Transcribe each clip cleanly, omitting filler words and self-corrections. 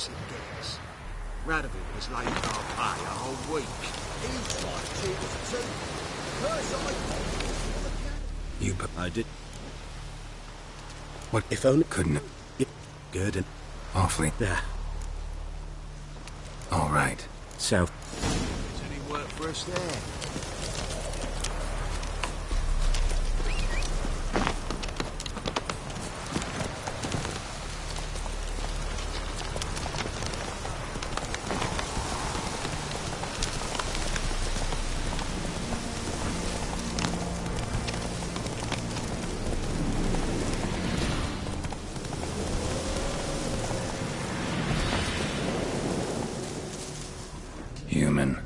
worse it gets. Radovid was late in our pay a whole week. He's like tears too. First I You but I did. what If only couldn't good and awfully yeah. all right. South. Is any work for us there? Human.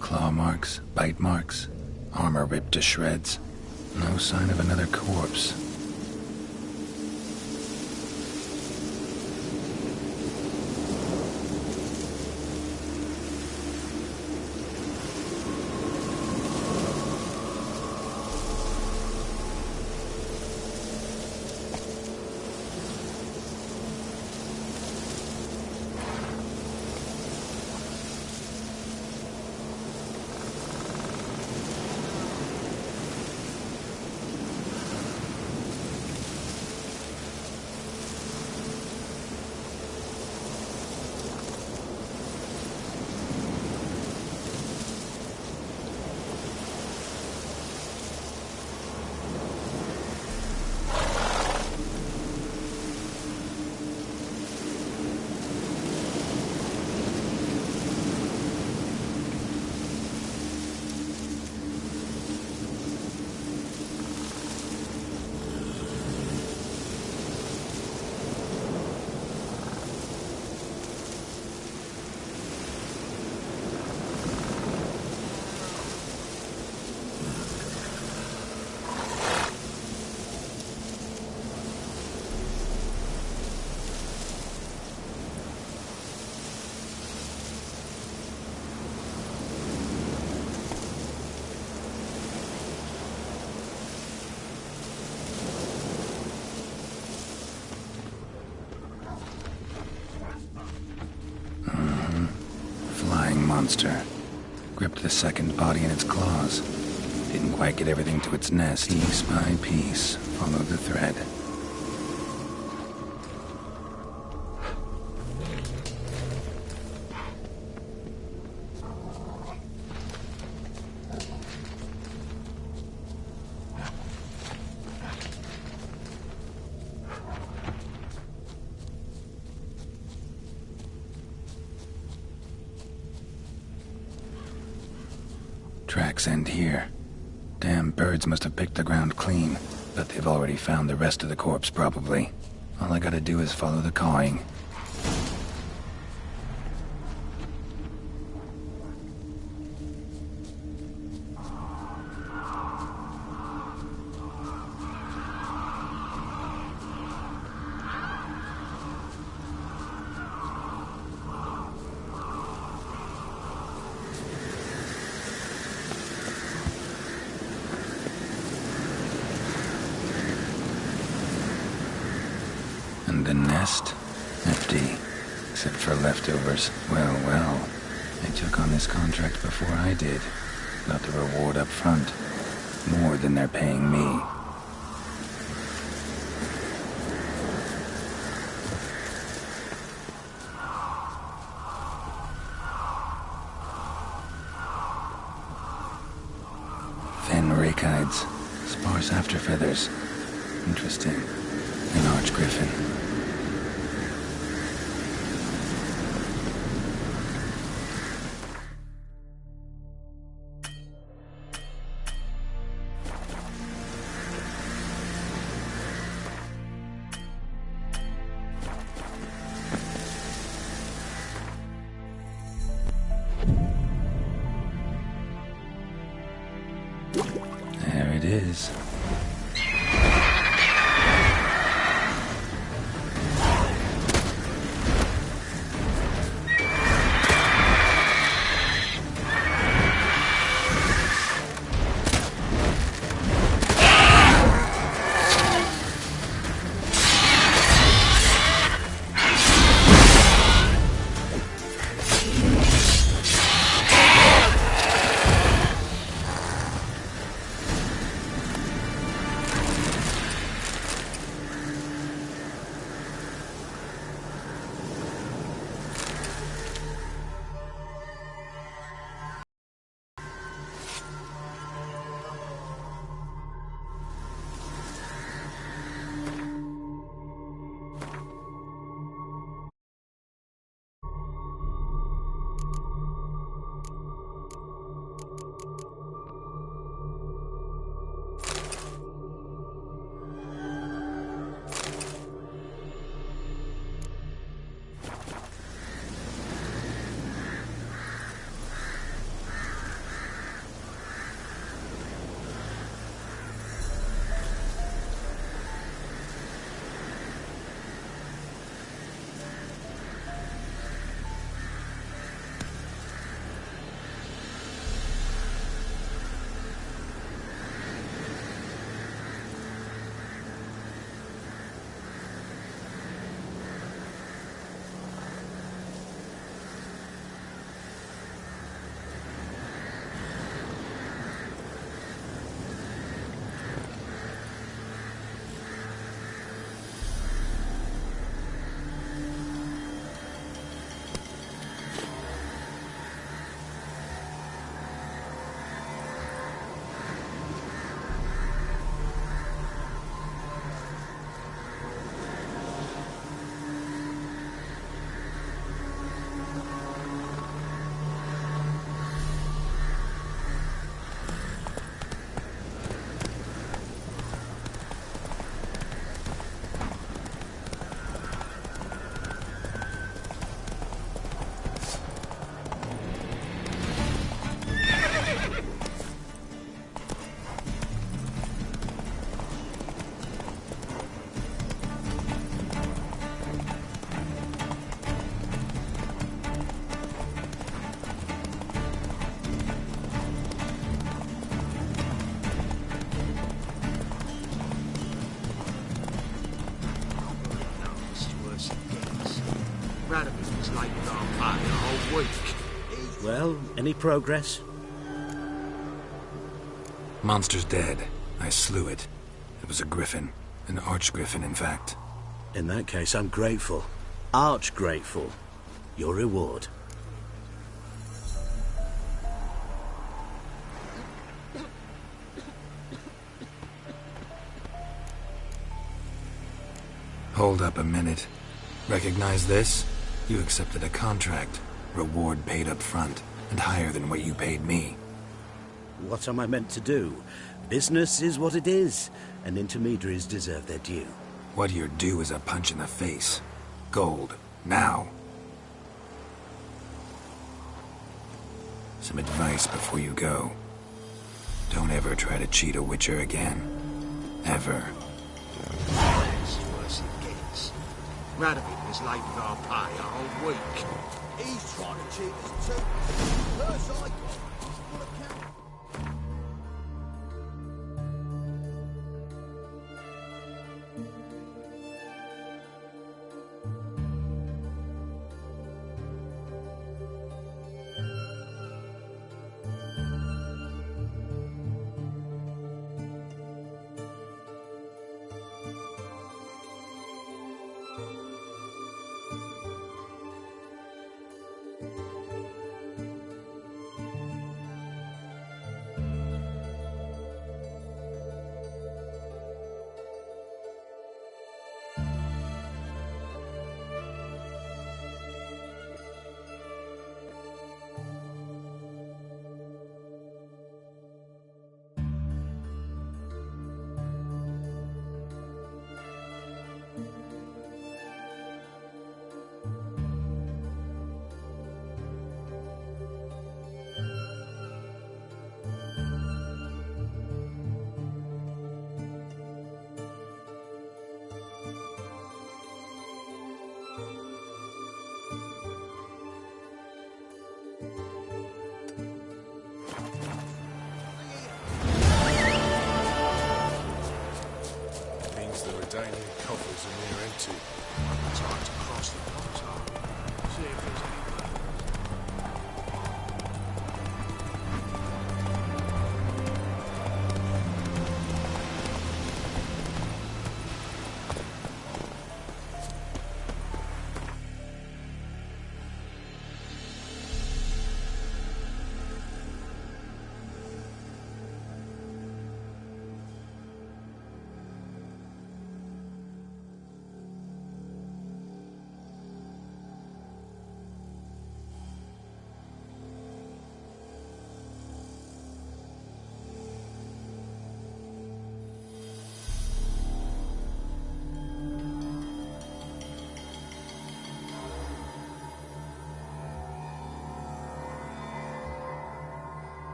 Claw marks, bite marks, armor ripped to shreds. No sign of another corpse. Monster. Gripped the second body in its claws. Didn't quite get everything to its nest. Piece by piece, followed the thread. Tracks end here. Damn birds must have picked the ground clean, but they've already found the rest of the corpse, probably. All I gotta do is follow the cawing. And the nest? Empty. Except for leftovers. Well. They took on this contract before I did. Got the reward up front. More than they're paying me. Thin rakides. Sparse after feathers. Interesting. An arch griffin. There it is. Well, any progress? Monster's dead. I slew it. It was a griffin. An arch-griffin, in fact. In that case, I'm grateful. Arch grateful. Your reward. Hold up a minute. Recognize this? You accepted a contract. Reward paid up front, and higher than what you paid me. What am I meant to do? Business is what it is, and intermediaries deserve their due. What you're due is a punch in the face. Gold. Now. Some advice before you go. Don't ever try to cheat a Witcher again. Ever. That's worse it gets. Radovid was late with our pay a whole week. He's trying to cheat us too. First I got full account. The Redanian coffers are near empty. Time to cross the potter. See if there's any way.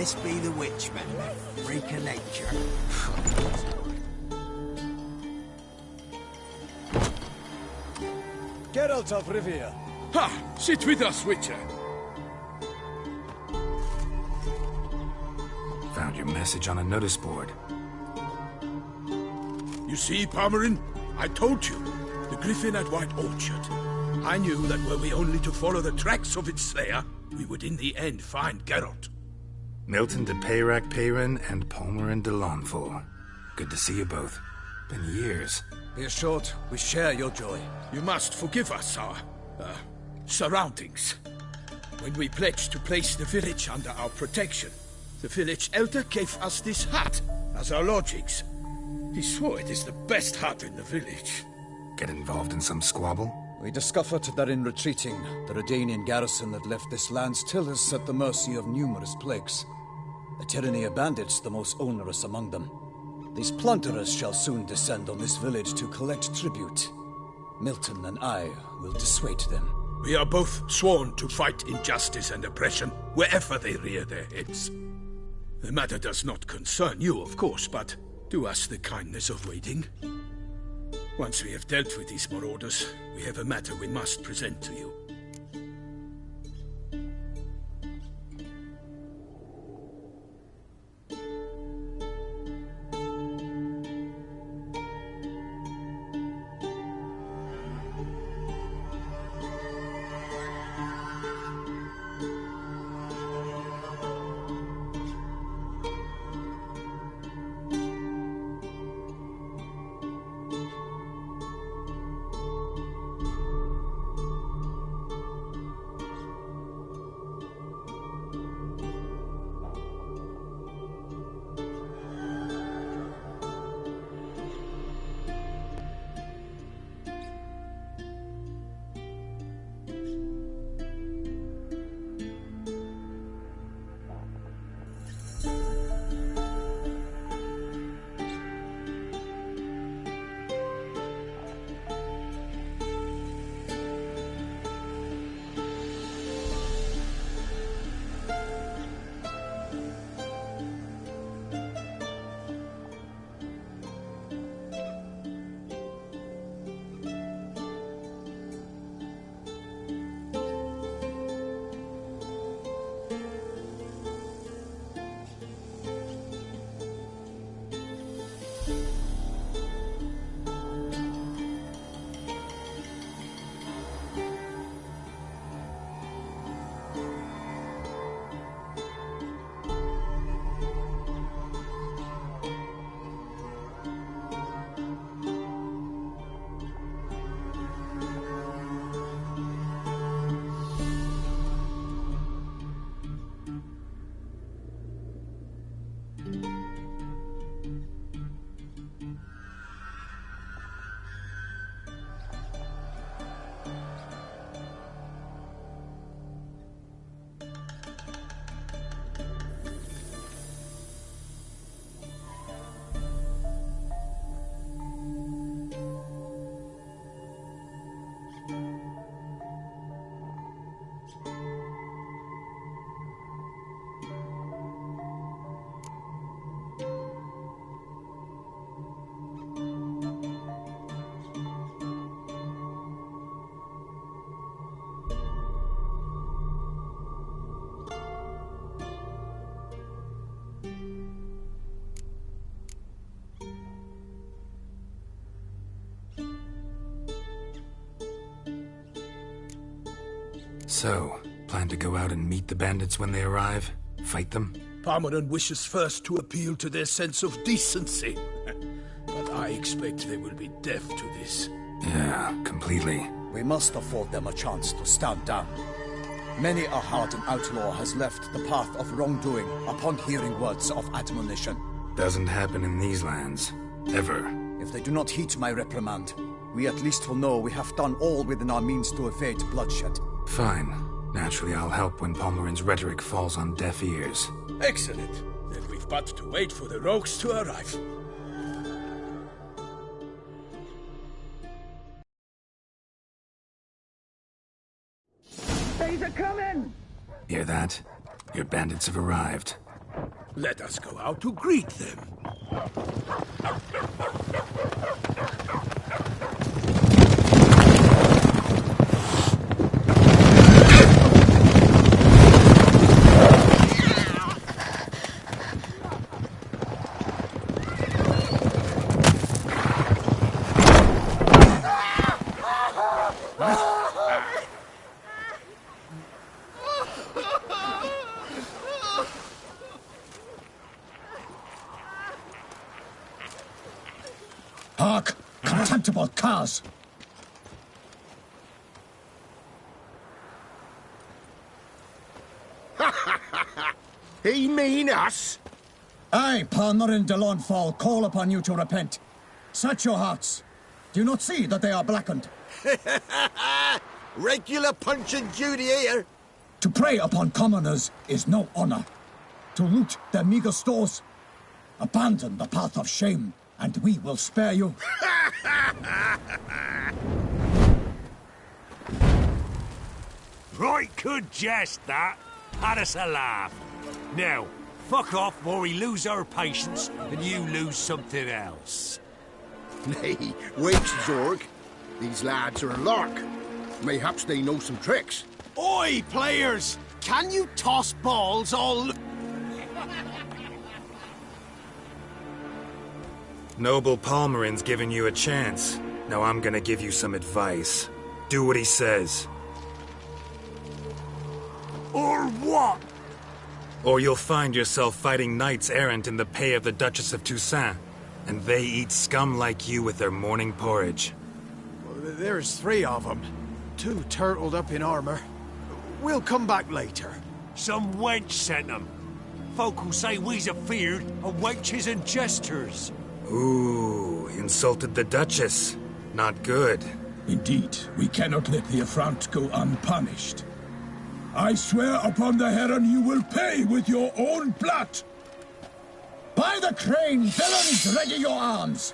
This be the Witchman, freak of nature. Geralt of Rivia. Ha! Sit with us, Witcher. Found your message on a notice board. You see, Palmerin? I told you. The Griffin at White Orchard. I knew that were we only to follow the tracks of its slayer, we would in the end find Geralt. Milton de Peyrac Peyran and Palmerin de Lawnful. Good to see you both. Been years. Be assured, we share your joy. You must forgive us our, surroundings. When we pledged to place the village under our protection, the village elder gave us this hut as our lodgings. He swore it is the best hut in the village. Get involved in some squabble? We discovered that in retreating, the Redanian garrison that left this land still is at the mercy of numerous plagues. The tyranny of bandits the most onerous among them. These plunderers shall soon descend on this village to collect tribute. Milton and I will dissuade them. We are both sworn to fight injustice and oppression wherever they rear their heads. The matter does not concern you, of course, but do us the kindness of waiting. Once we have dealt with these marauders, we have a matter we must present to you. So, plan to go out and meet the bandits when they arrive? Fight them? Palmerin wishes first to appeal to their sense of decency. But I expect they will be deaf to this. Yeah, completely. We must afford them a chance to stand down. Many a hardened outlaw has left the path of wrongdoing upon hearing words of admonition. Doesn't happen in these lands. Ever. If they do not heed my reprimand, we at least will know we have done all within our means to evade bloodshed. Fine. Naturally, I'll help when Palmerin's rhetoric falls on deaf ears. Excellent. Then we've but to wait for the rogues to arrive. Hear that? Your bandits have arrived. Let us go out to greet them. Hark! Contemptible curs! He mean us? I, Palmerin de Lawnfall, call upon you to repent. Search your hearts. Do you not see that they are blackened? Regular punch and Judy here. To prey upon commoners is no honor. To loot their meager stores, abandon the path of shame, and we will spare you. Right good jest, that. Had us a laugh. Now, fuck off before we lose our patience and you lose something else. Nay, wait, Zorg. These lads are a lark. Mayhaps they know some tricks. Oi, players! Can you toss balls all... Noble Palmerin's giving you a chance. Now I'm gonna give you some advice. Do what he says. Or what? Or you'll find yourself fighting knights errant in the pay of the Duchess of Toussaint. And they eat scum like you with their morning porridge. There's 3 of them. 2 turtled up in armor. We'll come back later. Some wench sent them. Folk who say we's afeard of wenches and jesters. Ooh, insulted the Duchess. Not good. Indeed, we cannot let the affront go unpunished. I swear upon the Heron you will pay with your own blood! By the crane, villains, ready your arms!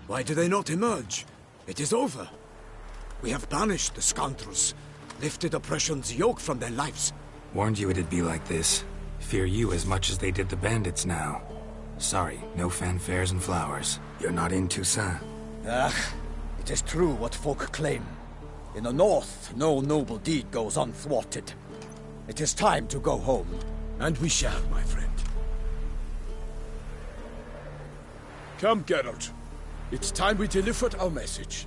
Why do they not emerge? It is over. We have banished the scoundrels, lifted oppression's yoke from their lives. Warned you it'd be like this. Fear you as much as they did the bandits now. Sorry, no fanfares and flowers. You're not in Toussaint. It is true what folk claim. In the north, no noble deed goes unthwarted. It is time to go home. And we shall, my friend. Come, Geralt. It's time we delivered our message.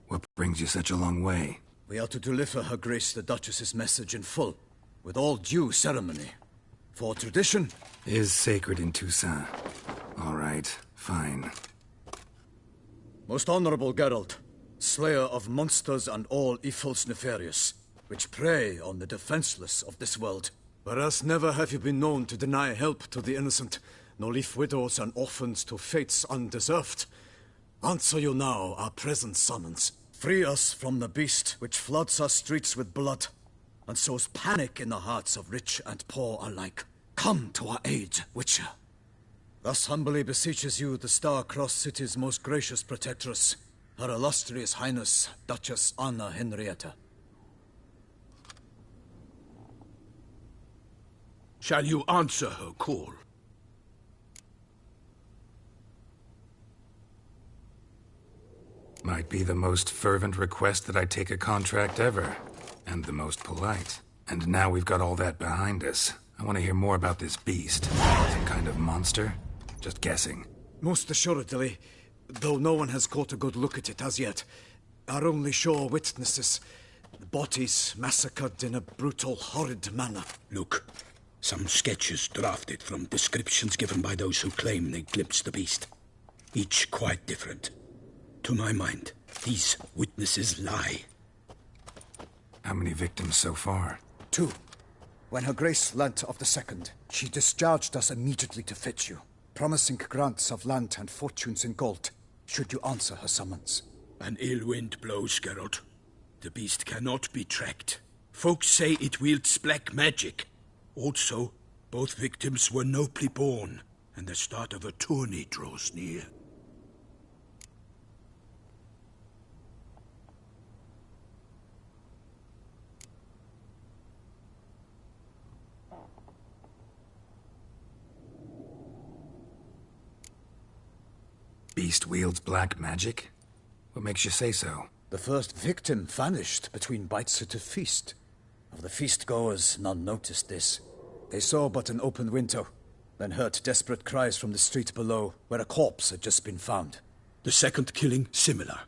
What brings you such a long way? We are to deliver Her Grace the Duchess's message in full, with all due ceremony. For tradition is sacred in Toussaint. All right, fine. Most honorable Geralt, slayer of monsters and all evils nefarious, which prey on the defenseless of this world. Whereas never have you been known to deny help to the innocent, nor leave widows and orphans to fates undeserved. Answer you now our present summons. Free us from the beast which floods our streets with blood, and sows panic in the hearts of rich and poor alike. Come to our aid, Witcher. Thus humbly beseeches you the Star-Crossed City's most gracious protectress, Her Illustrious Highness, Duchess Anna Henrietta. Shall you answer her call? Might be the most fervent request that I take a contract ever, and the most polite. And now we've got all that behind us. I want to hear more about this beast. Some kind of monster? Just guessing. Most assuredly, though no one has caught a good look at it as yet. Our only sure witnesses, the bodies massacred in a brutal, horrid manner. Look, some sketches drafted from descriptions given by those who claim they glimpsed the beast. Each quite different. To my mind, these witnesses lie. How many victims so far? 2. When Her Grace learnt of the second, she discharged us immediately to fetch you, promising grants of land and fortunes in gold, should you answer her summons. An ill wind blows, Geralt. The beast cannot be tracked. Folks say it wields black magic. Also, both victims were nobly born, and the start of a tourney draws near. Beast wields black magic? What makes you say so? The first victim vanished between bites at a feast. Of the feast-goers, none noticed this. They saw but an open window, then heard desperate cries from the street below, where a corpse had just been found. The second killing, similar.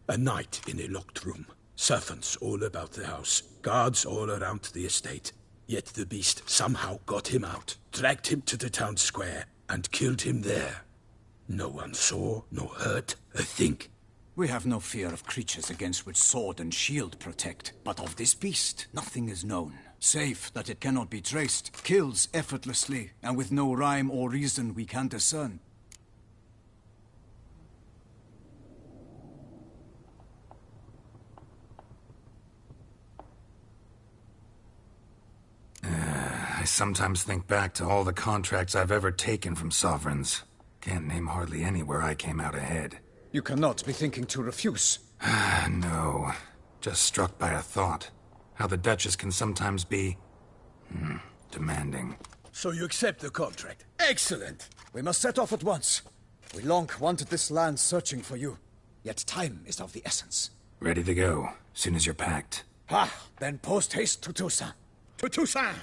A night in a locked room. Servants all about the house. Guards all around the estate. Yet the beast somehow got him out, dragged him to the town square, and killed him there. No one saw, nor heard a thing. We have no fear of creatures against which sword and shield protect. But of this beast, nothing is known, save that it cannot be traced, kills effortlessly, and with no rhyme or reason we can discern. I sometimes think back to all the contracts I've ever taken from sovereigns. Can't name hardly any where I came out ahead. You cannot be thinking to refuse. No. Just struck by a thought. How the Duchess can sometimes be... demanding. So you accept the contract? Excellent! We must set off at once. We long wanted this land searching for you. Yet time is of the essence. Ready to go, soon as you're packed. Then post-haste to Toussaint. To Toussaint!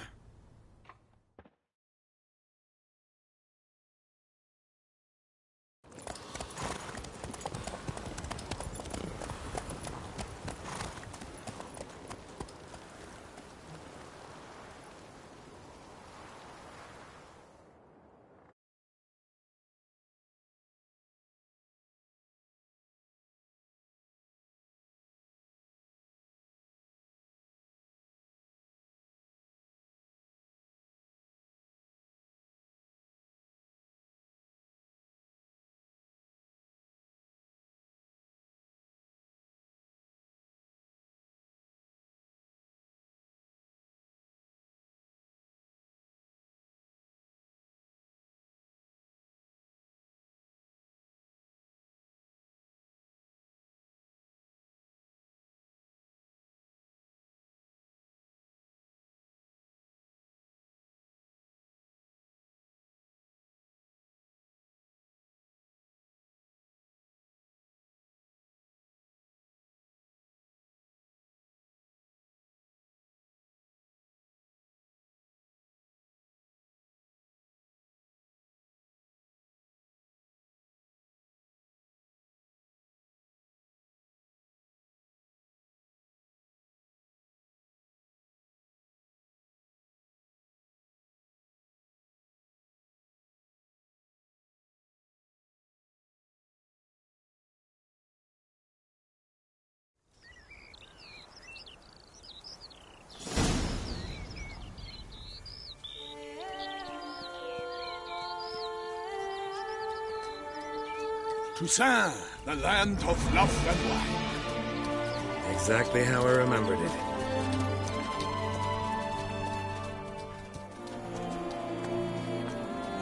Toussaint, the land of love and wine. Exactly how I remembered it.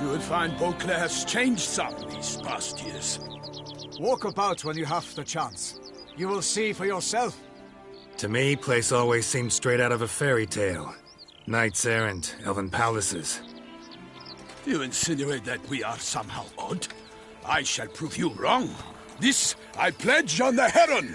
You will find Beauclair's changed some these past years. Walk about when you have the chance. You will see for yourself. To me, place always seemed straight out of a fairy tale. Knights errant, elven palaces. You insinuate that we are somehow odd? I shall prove you wrong. This I pledge on the Heron!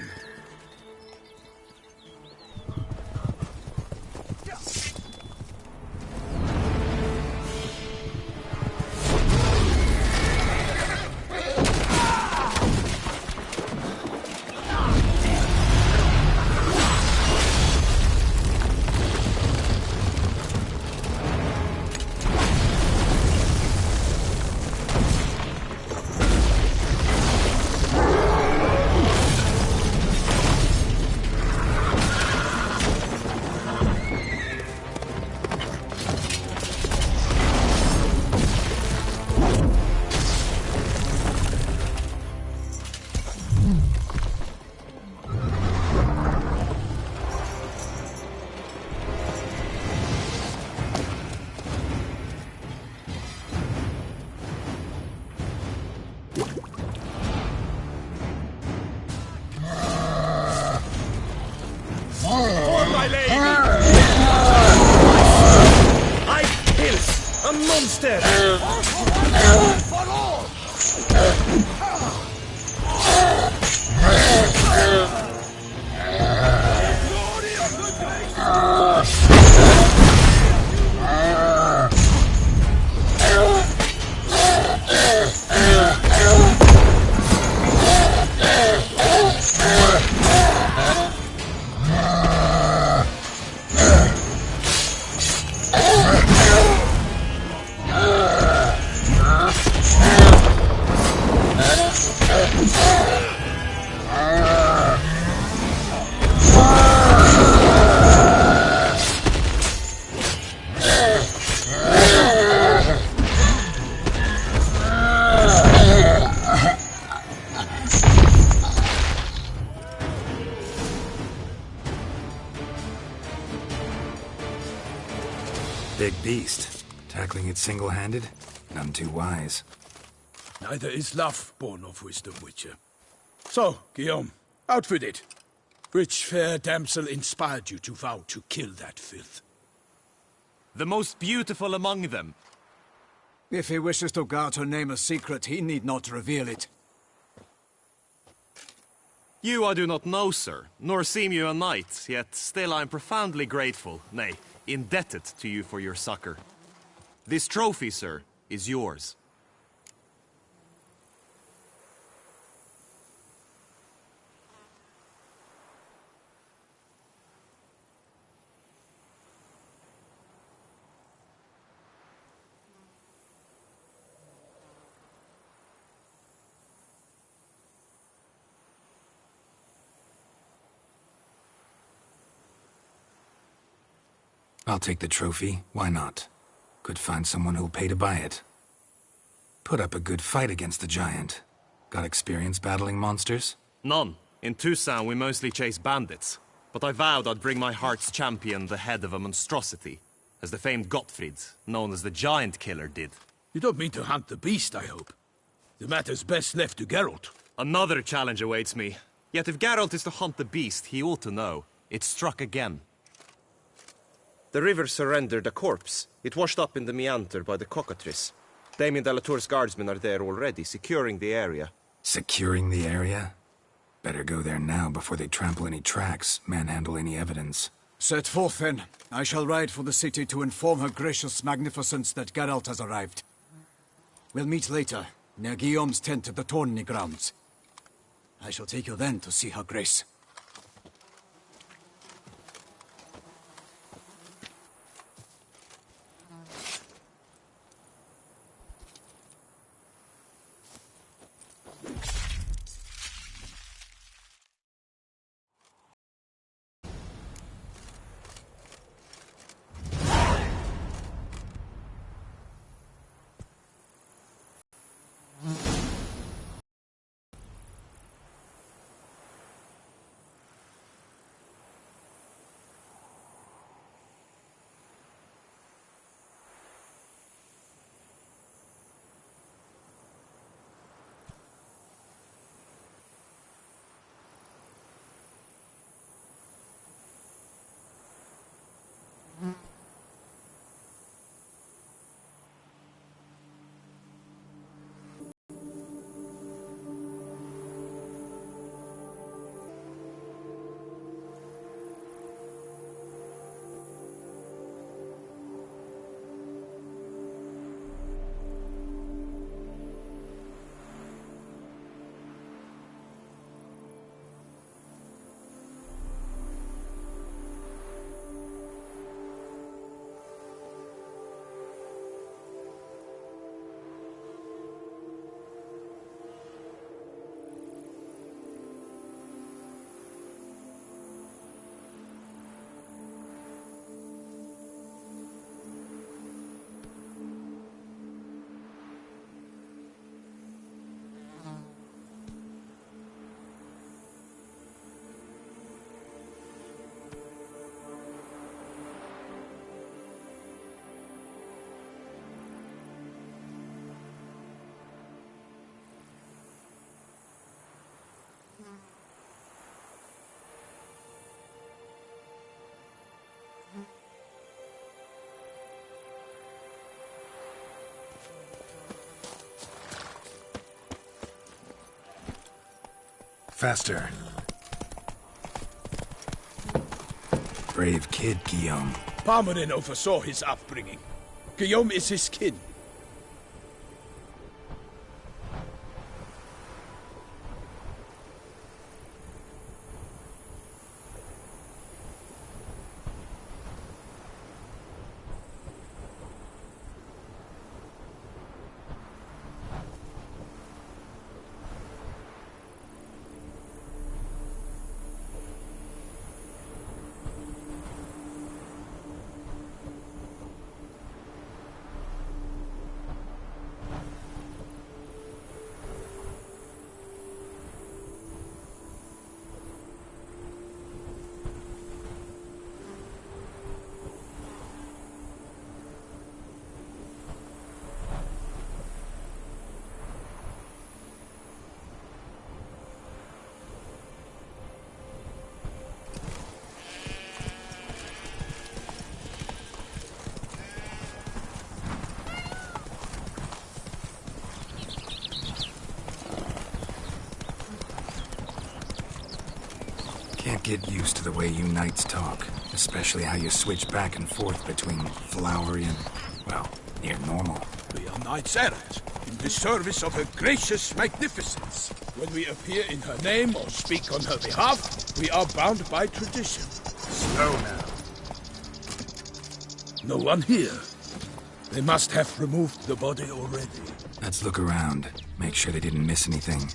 Monster! Big beast. Tackling it single-handed? None too wise. Neither is love born of wisdom, Witcher. So, Guillaume, out with it. Which fair damsel inspired you to vow to kill that filth? The most beautiful among them. If he wishes to guard her name a secret, he need not reveal it. You I do not know, sir, nor seem you a knight, yet still I am profoundly grateful, nay, indebted to you for your succor. This trophy, sir, is yours. I'll take the trophy. Why not? Could find someone who'll pay to buy it. Put up a good fight against the giant. Got experience battling monsters? None. In Toussaint we mostly chase bandits. But I vowed I'd bring my heart's champion the head of a monstrosity, as the famed Gottfried, known as the Giant Killer, did. You don't mean to hunt the beast, I hope. The matter's best left to Geralt. Another challenge awaits me. Yet if Geralt is to hunt the beast, he ought to know. It struck again. The river surrendered a corpse. It washed up in the meander by the cockatrice. Damien de la Tour's guardsmen are there already, securing the area. Securing the area? Better go there now before they trample any tracks, manhandle any evidence. Set forth, then. I shall ride for the city to inform her gracious magnificence that Geralt has arrived. We'll meet later, near Guillaume's tent at the Tourney grounds. I shall take you then to see her grace. Faster. Brave kid, Guillaume. Parmanin oversaw his upbringing. Guillaume is his kin. Can't get used to the way you knights talk, especially how you switch back and forth between flowery and, well, near normal. We are knights errant, in the service of her gracious magnificence. When we appear in her name or speak on her behalf, we are bound by tradition. Slow now. No one here. They must have removed the body already. Let's look around, make sure they didn't miss anything.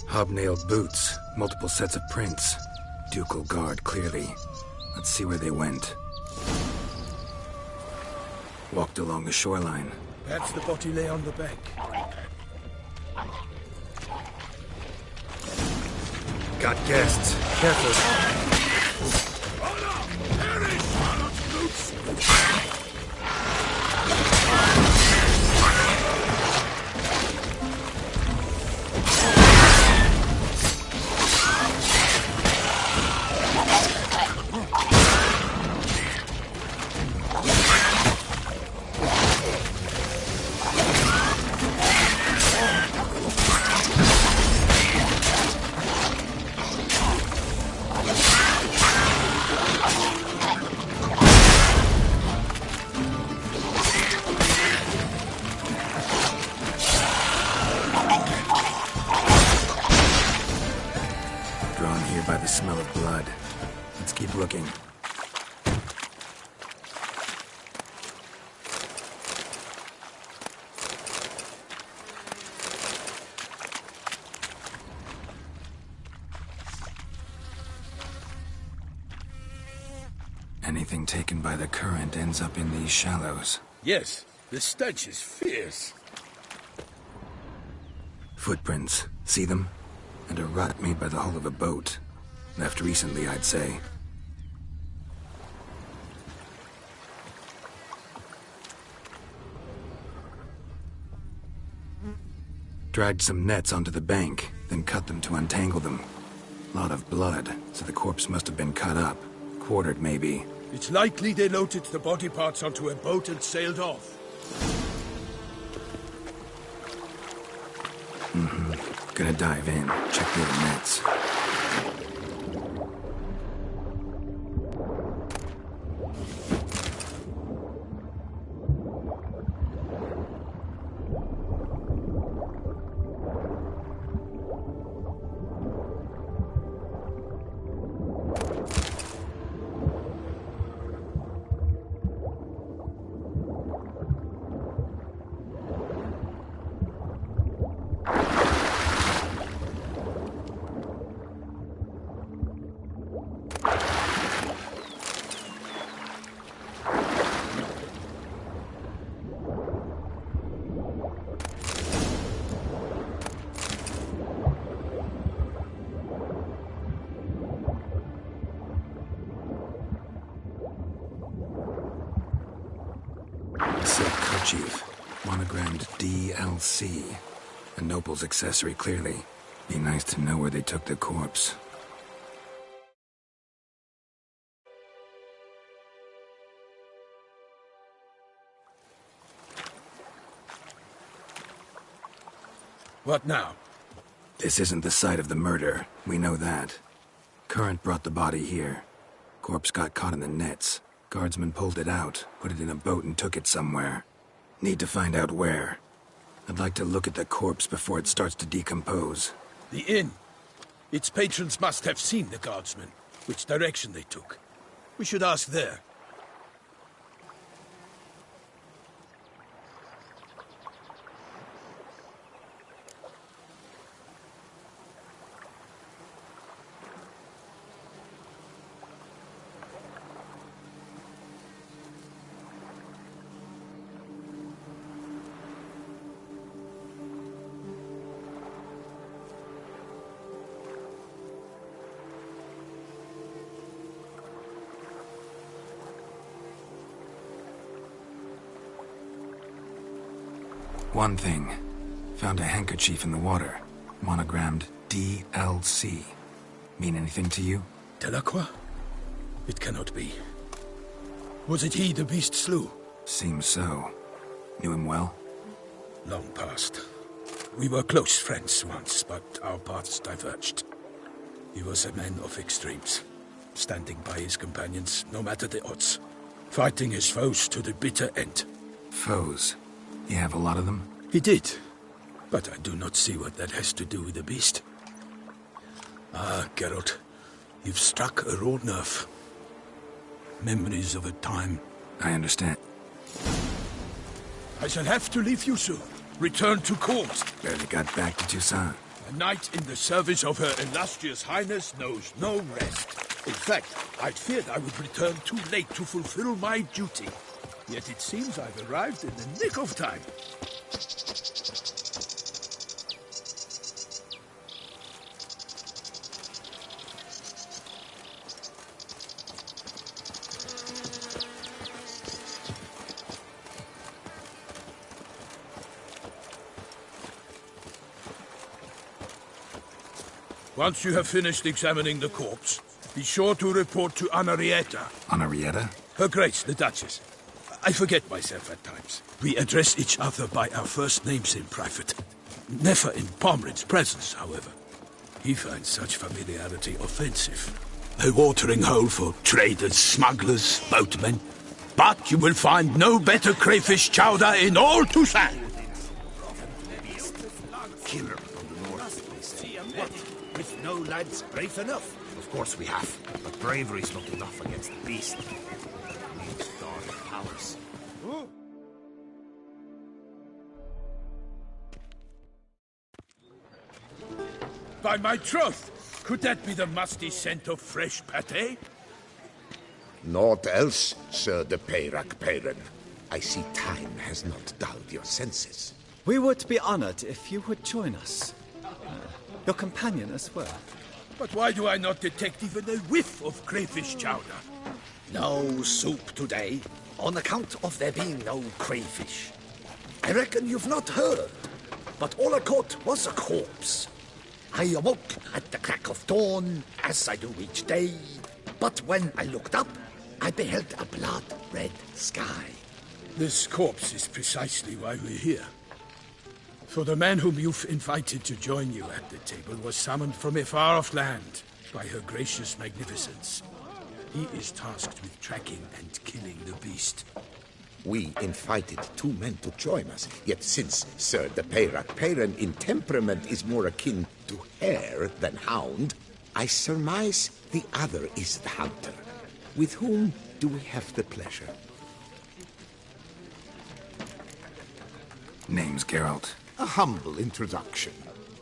Hobnailed boots, multiple sets of prints. Ducal guard, clearly. Let's see where they went. Walked along the shoreline. Perhaps the body lay on the bank. Got guests. Careful. Smell of blood. Let's keep looking. Anything taken by the current ends up in these shallows. Yes, the stench is fierce. Footprints. See them? And a rut made by the hull of a boat. Left recently, I'd say. Dragged some nets onto the bank, then cut them to untangle them. Lot of blood, so the corpse must have been cut up. Quartered, maybe. It's likely they loaded the body parts onto a boat and sailed off. Gonna dive in, check the other nets. Silk kerchief, monogrammed DLC. A noble's accessory, clearly. Be nice to know where they took the corpse. What now? This isn't the site of the murder. We know that. Current brought the body here. Corpse got caught in the nets. Guardsmen pulled it out, put it in a boat and took it somewhere. Need to find out where. I'd like to look at the corpse before it starts to decompose. The inn. Its patrons must have seen the guardsmen, which direction they took. We should ask there. One thing. Found a handkerchief in the water. Monogrammed DLC. Mean anything to you? Delacroix? It cannot be. Was it he the beast slew? Seems so. Knew him well? Long past. We were close friends once, but our paths diverged. He was a man of extremes, standing by his companions, no matter the odds. Fighting his foes to the bitter end. Foes? You have a lot of them? He did. But I do not see what that has to do with the beast. Ah, Geralt. You've struck a raw nerve. Memories of a time. I understand. I shall have to leave you soon. Return to court. Barely got back to Toussaint. A knight in the service of Her Illustrious Highness knows no rest. In fact, I'd feared I would return too late to fulfill my duty. Yet it seems I've arrived in the nick of time. Once you have finished examining the corpse, be sure to report to Anarietta. Anarietta? Her Grace, the Duchess. I forget myself at times. We address each other by our first names in private. Never in Pomred's presence, however. He finds such familiarity offensive. A watering hole for traders, smugglers, boatmen. But you will find no better crayfish chowder in all Toussaint. Killer from the north, they say. What? With no lads brave enough? Of course we have. But bravery's not enough against the beast. We need dark powers. By my troth, could that be the musty scent of fresh pâté? Naught else, Sir de Peyrac Peyran. I see time has not dulled your senses. We would be honored if you would join us. Your companion as well. But why do I not detect even a whiff of crayfish chowder? No soup today, on account of there being no crayfish. I reckon you've not heard, but all I caught was a corpse. I awoke at the crack of dawn, as I do each day, but when I looked up, I beheld a blood-red sky. This corpse is precisely why we're here. For the man whom you've invited to join you at the table was summoned from a far-off land by her gracious magnificence. He is tasked with tracking and killing the beast. We invited two men to join us, yet since Sir de Peyrac Peyran in temperament is more akin to hare than hound, I surmise the other is the hunter. With whom do we have the pleasure? Name's Geralt. A humble introduction.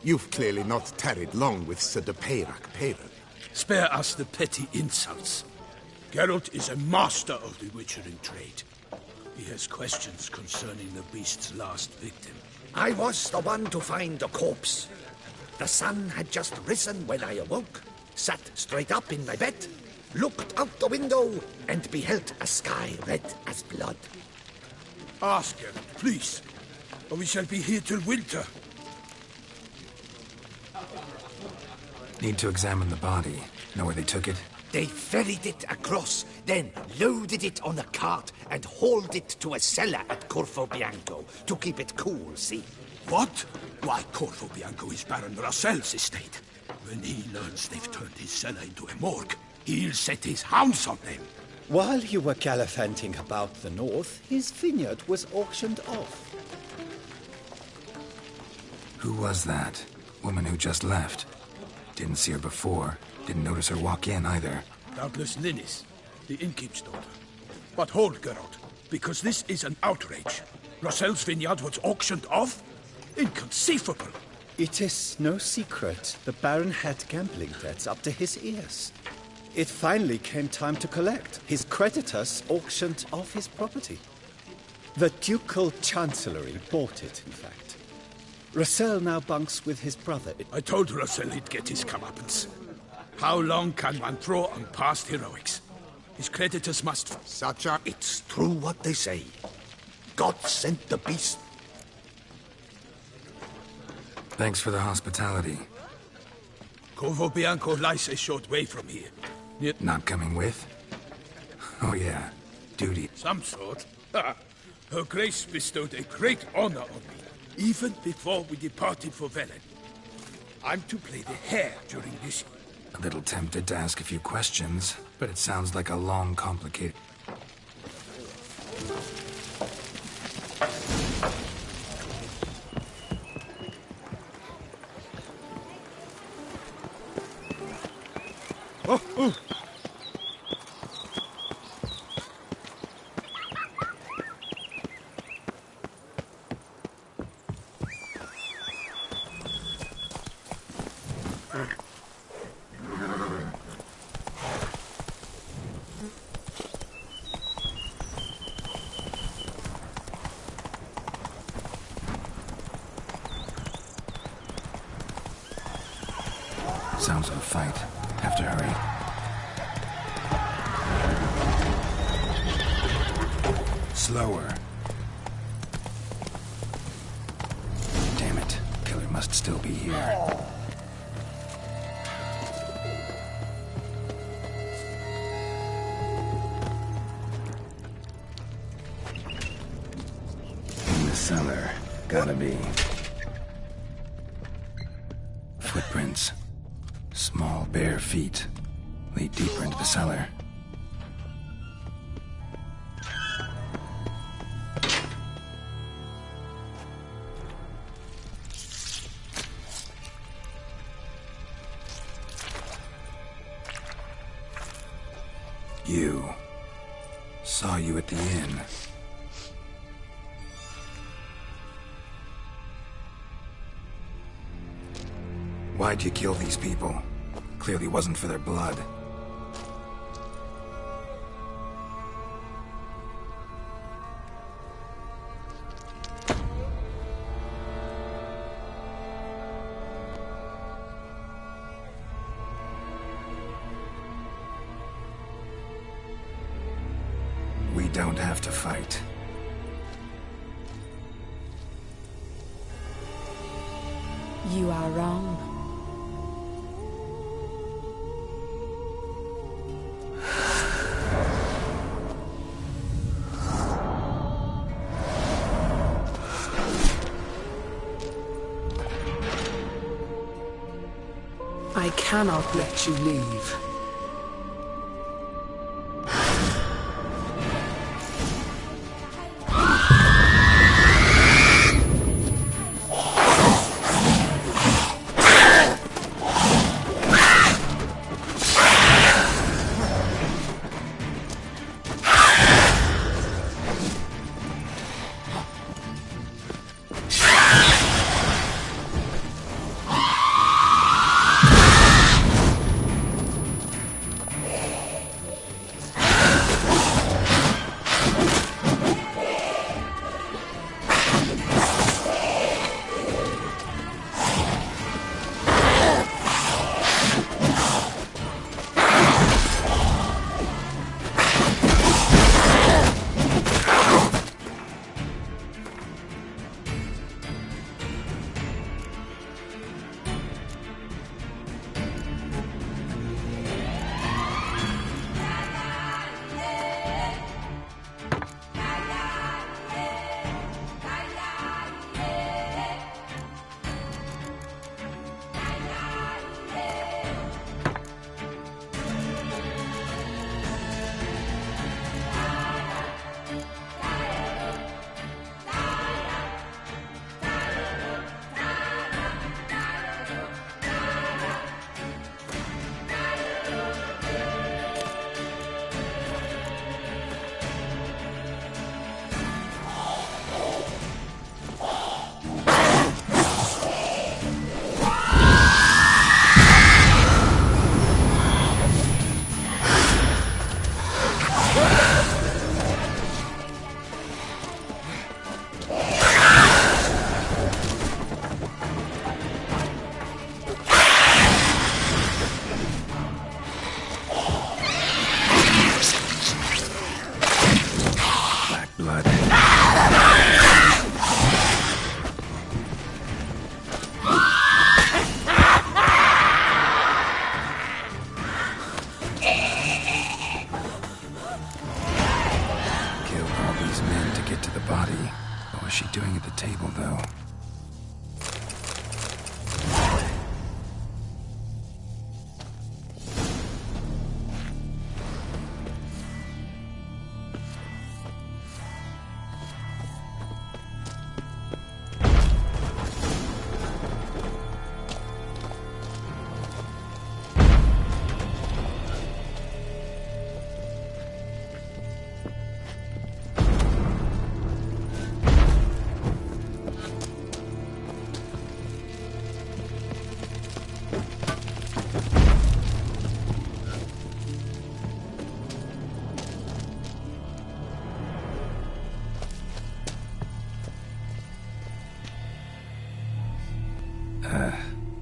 You've clearly not tarried long with Sir de Peyrac Peyran. Spare us the petty insults. Geralt is a master of the witchering trade. He has questions concerning the beast's last victim. I was the one to find the corpse. The sun had just risen when I awoke, sat straight up in my bed, looked out the window, and beheld a sky red as blood. Ask Geralt, please, or we shall be here till winter. Need to examine the body. Know where they took it? They ferried it across, then loaded it on a cart and hauled it to a cellar at Corvo Bianco to keep it cool, see? What? Why, Corvo Bianco is Baron Rossel's estate. When he learns they've turned his cellar into a morgue, he'll set his hounds on them. While you were gallivanting about the north, his vineyard was auctioned off. Who was that? Woman who just left. Didn't see her before. Didn't notice her walk in either. Doubtless Linnis, the innkeep's daughter. But hold, Geralt, because this is an outrage. Rossel's vineyard was auctioned off? Inconceivable! It is no secret the Baron had gambling debts up to his ears. It finally came time to collect. His creditors auctioned off his property. The Ducal Chancellery bought it, in fact. Rossel now bunks with his brother. I told Rossel he'd get his comeuppance. How long can one throw on past heroics? His creditors must... It's true what they say. God sent the beast. Thanks for the hospitality. Corvo Bianco lies a short way from here. Not coming with? Oh yeah, duty. Some sort. Her Grace bestowed a great honor on me, even before we departed for Velen. I'm to play the hare during this... A little tempted to ask a few questions, but it sounds like a long, complicated... Oh. Sounds of a fight. Have to hurry. Slower. Damn it. Killer must still be here. In the cellar. Gotta be. Footprints. Small, bare feet. Lead deeper into the cellar. You. Saw you at the inn. Why'd you kill these people? Clearly wasn't for their blood. We don't have to fight. You are wrong. I cannot let you leave. blood. Killed all these men to get to the body. What was she doing at the table, though?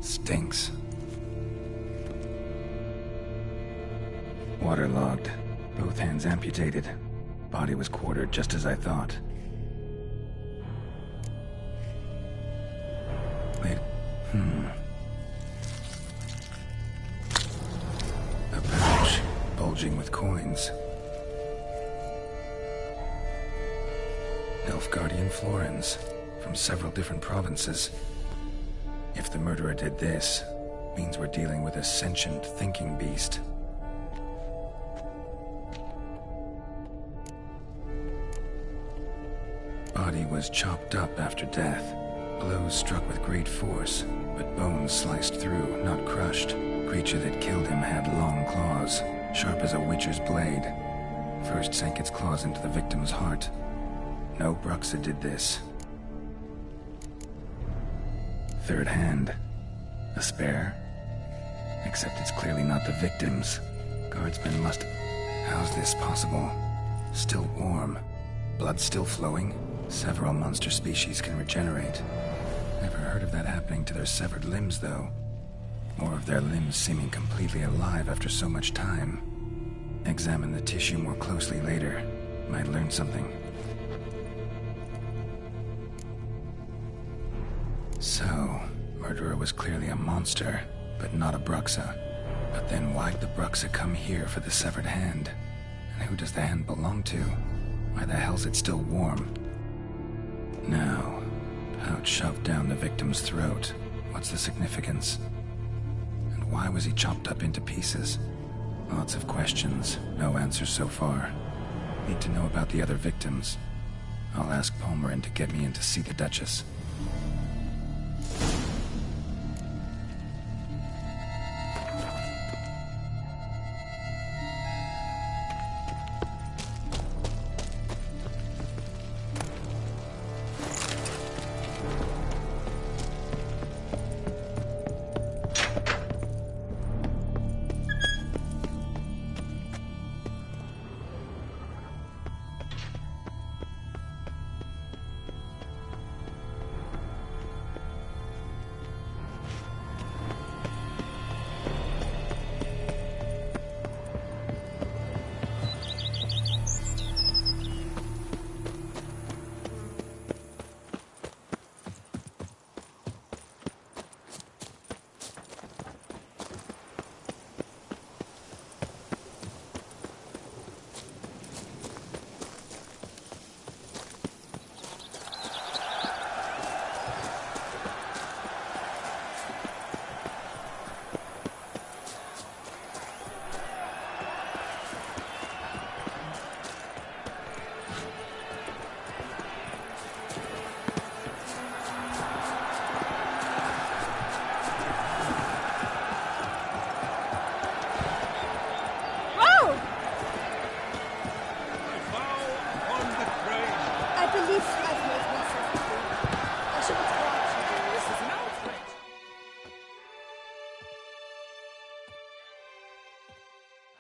Stinks. Waterlogged. Both hands amputated. Body was quartered just as I thought. Wait. A pouch, bulging with coins. Nilfgaardian florins, from several different provinces. If the murderer did this, means we're dealing with a sentient thinking beast. Body was chopped up after death. Blows struck with great force, but bones sliced through, not crushed. Creature that killed him had long claws, sharp as a witcher's blade. First sank its claws into the victim's heart. No Bruxa did this. Third hand. A spare? Except it's clearly not the victim's. Guardsmen must... How's this possible? Still warm. Blood still flowing? Several monster species can regenerate. Never heard of that happening to their severed limbs, though. Or of their limbs seeming completely alive after so much time. Examine the tissue more closely later. Might learn something. So, murderer was clearly a monster, but not a Bruxa. But then why'd the Bruxa come here for the severed hand? And who does the hand belong to? Why the hell's it still warm? Now, pouch shoved down the victim's throat. What's the significance? And why was he chopped up into pieces? Lots of questions, no answers so far. Need to know about the other victims. I'll ask Palmerin to get me in to see the Duchess.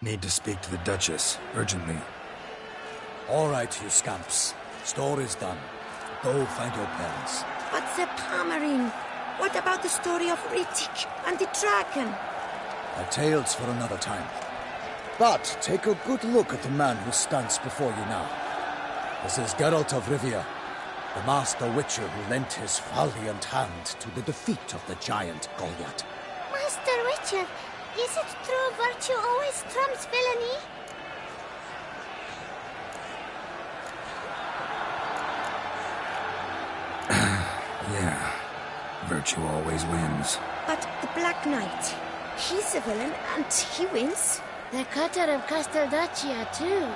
Need to speak to the Duchess, urgently. All right, you scamps. Story's done. Go find your parents. But Sir Palmerin, what about the story of Rittik and the dragon? A tale's for another time. But take a good look at the man who stands before you now. This is Geralt of Rivia, the master witcher who lent his valiant hand to the defeat of the giant Goliath. Master Witcher, is it true virtue always trumps villainy? Yeah, virtue always wins. But the Black Knight, he's a villain and he wins. The cutter of Casteldacia, too.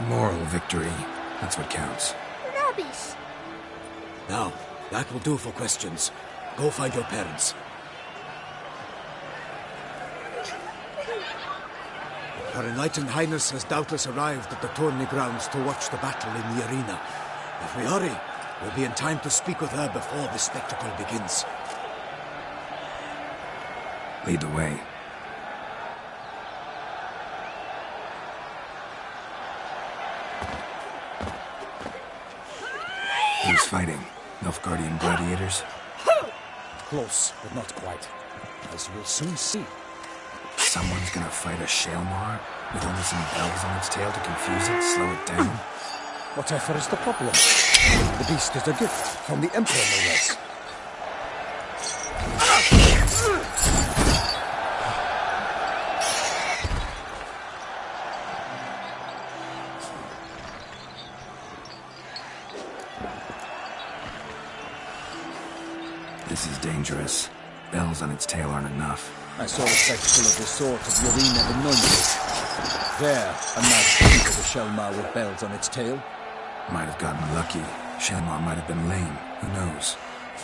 Moral victory, that's what counts. Rubbish. Now, that will do for questions. Go find your parents. Her Enlightened Highness has doubtless arrived at the tourney grounds to watch the battle in the arena. If we hurry, we'll be in time to speak with her before the spectacle begins. Lead the way. Who's fighting? Nilfgaardian gladiators? Close, but not quite. As you'll soon see. Someone's gonna fight a Shaelmaar with only some bells on its tail to confuse it, slow it down? Whatever is the problem? The beast is a gift from the Emperor, no less. This is dangerous. Bells on its tail aren't enough. I saw a spectacle of this sort at the arena in Nuremberg. There, a knight defeated a Shaelmaar with bells on its tail. Might have gotten lucky. Shaelmaar might have been lame. Who knows?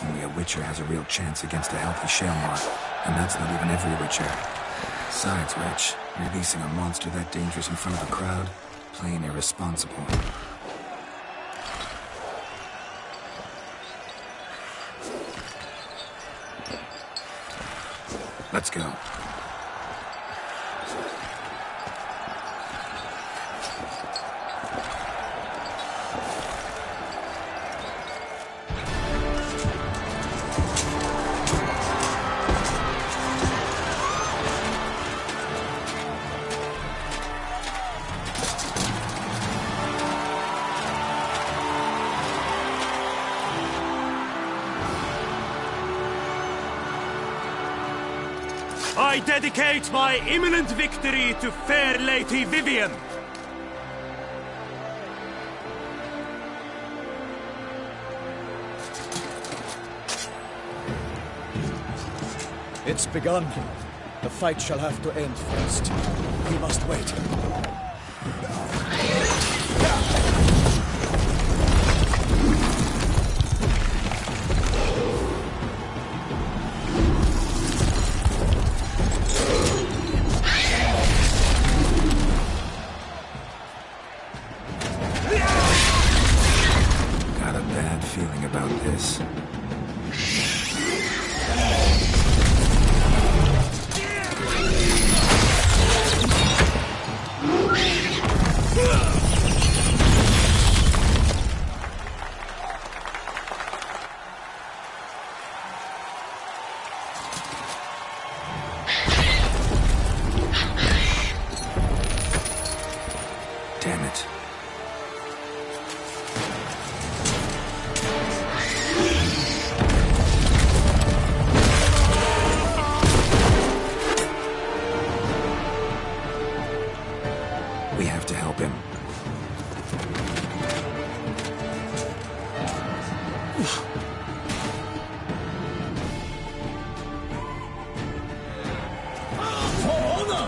Only a Witcher has a real chance against a healthy Shaelmaar, and that's not even every Witcher. Besides which, releasing a monster that dangerous in front of a crowd, plain irresponsible. Let's go. I dedicate my imminent victory to fair Lady Vivienne. It's begun. The fight shall have to end first. We must wait. Got a bad feeling about this. Damn it. We have to help him. For honor!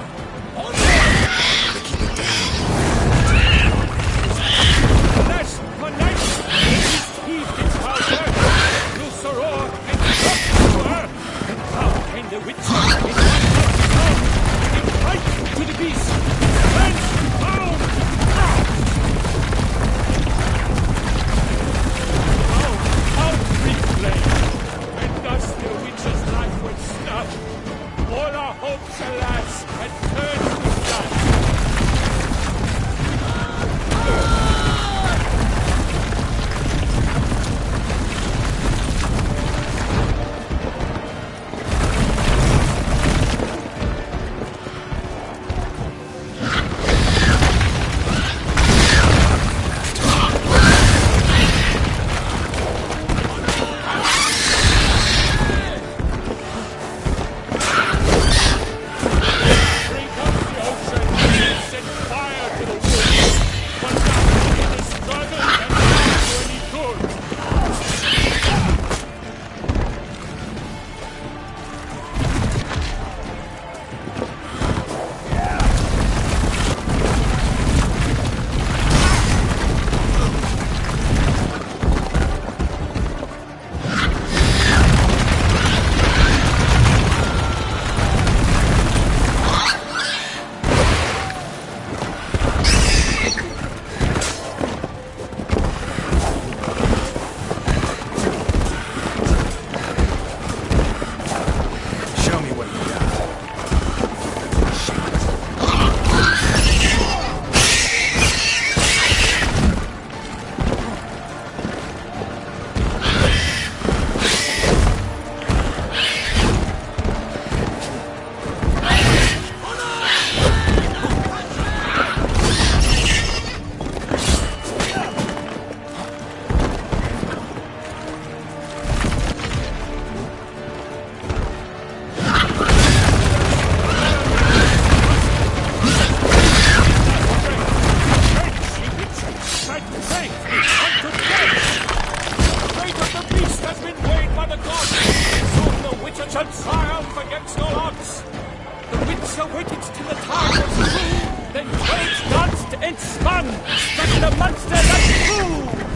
Struck the monster like fool!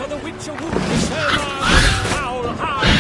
So the Witcher would Selma foul hard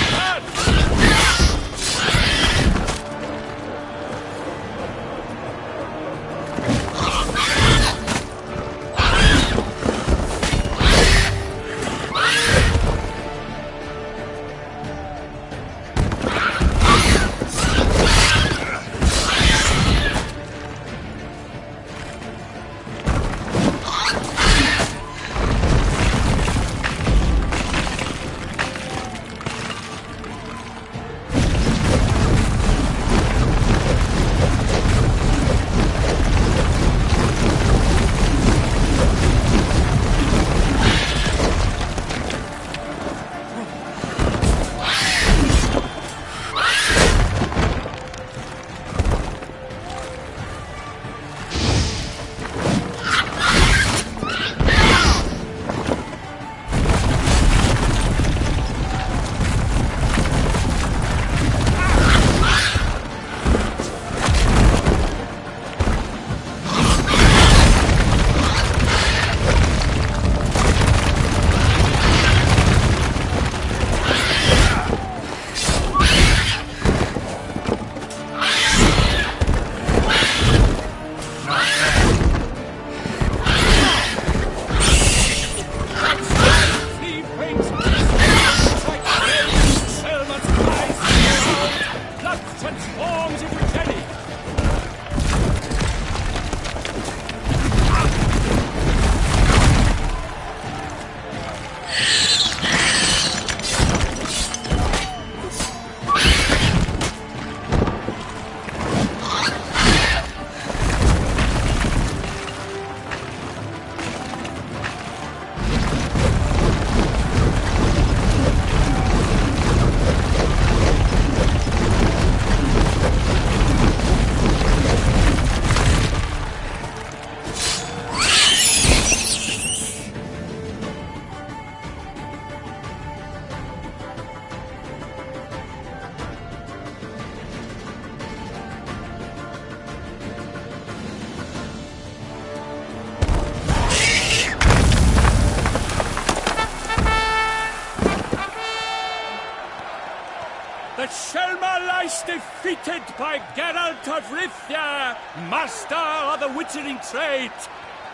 The Selma lies defeated by Geralt of Rivia, master of the witchering trade.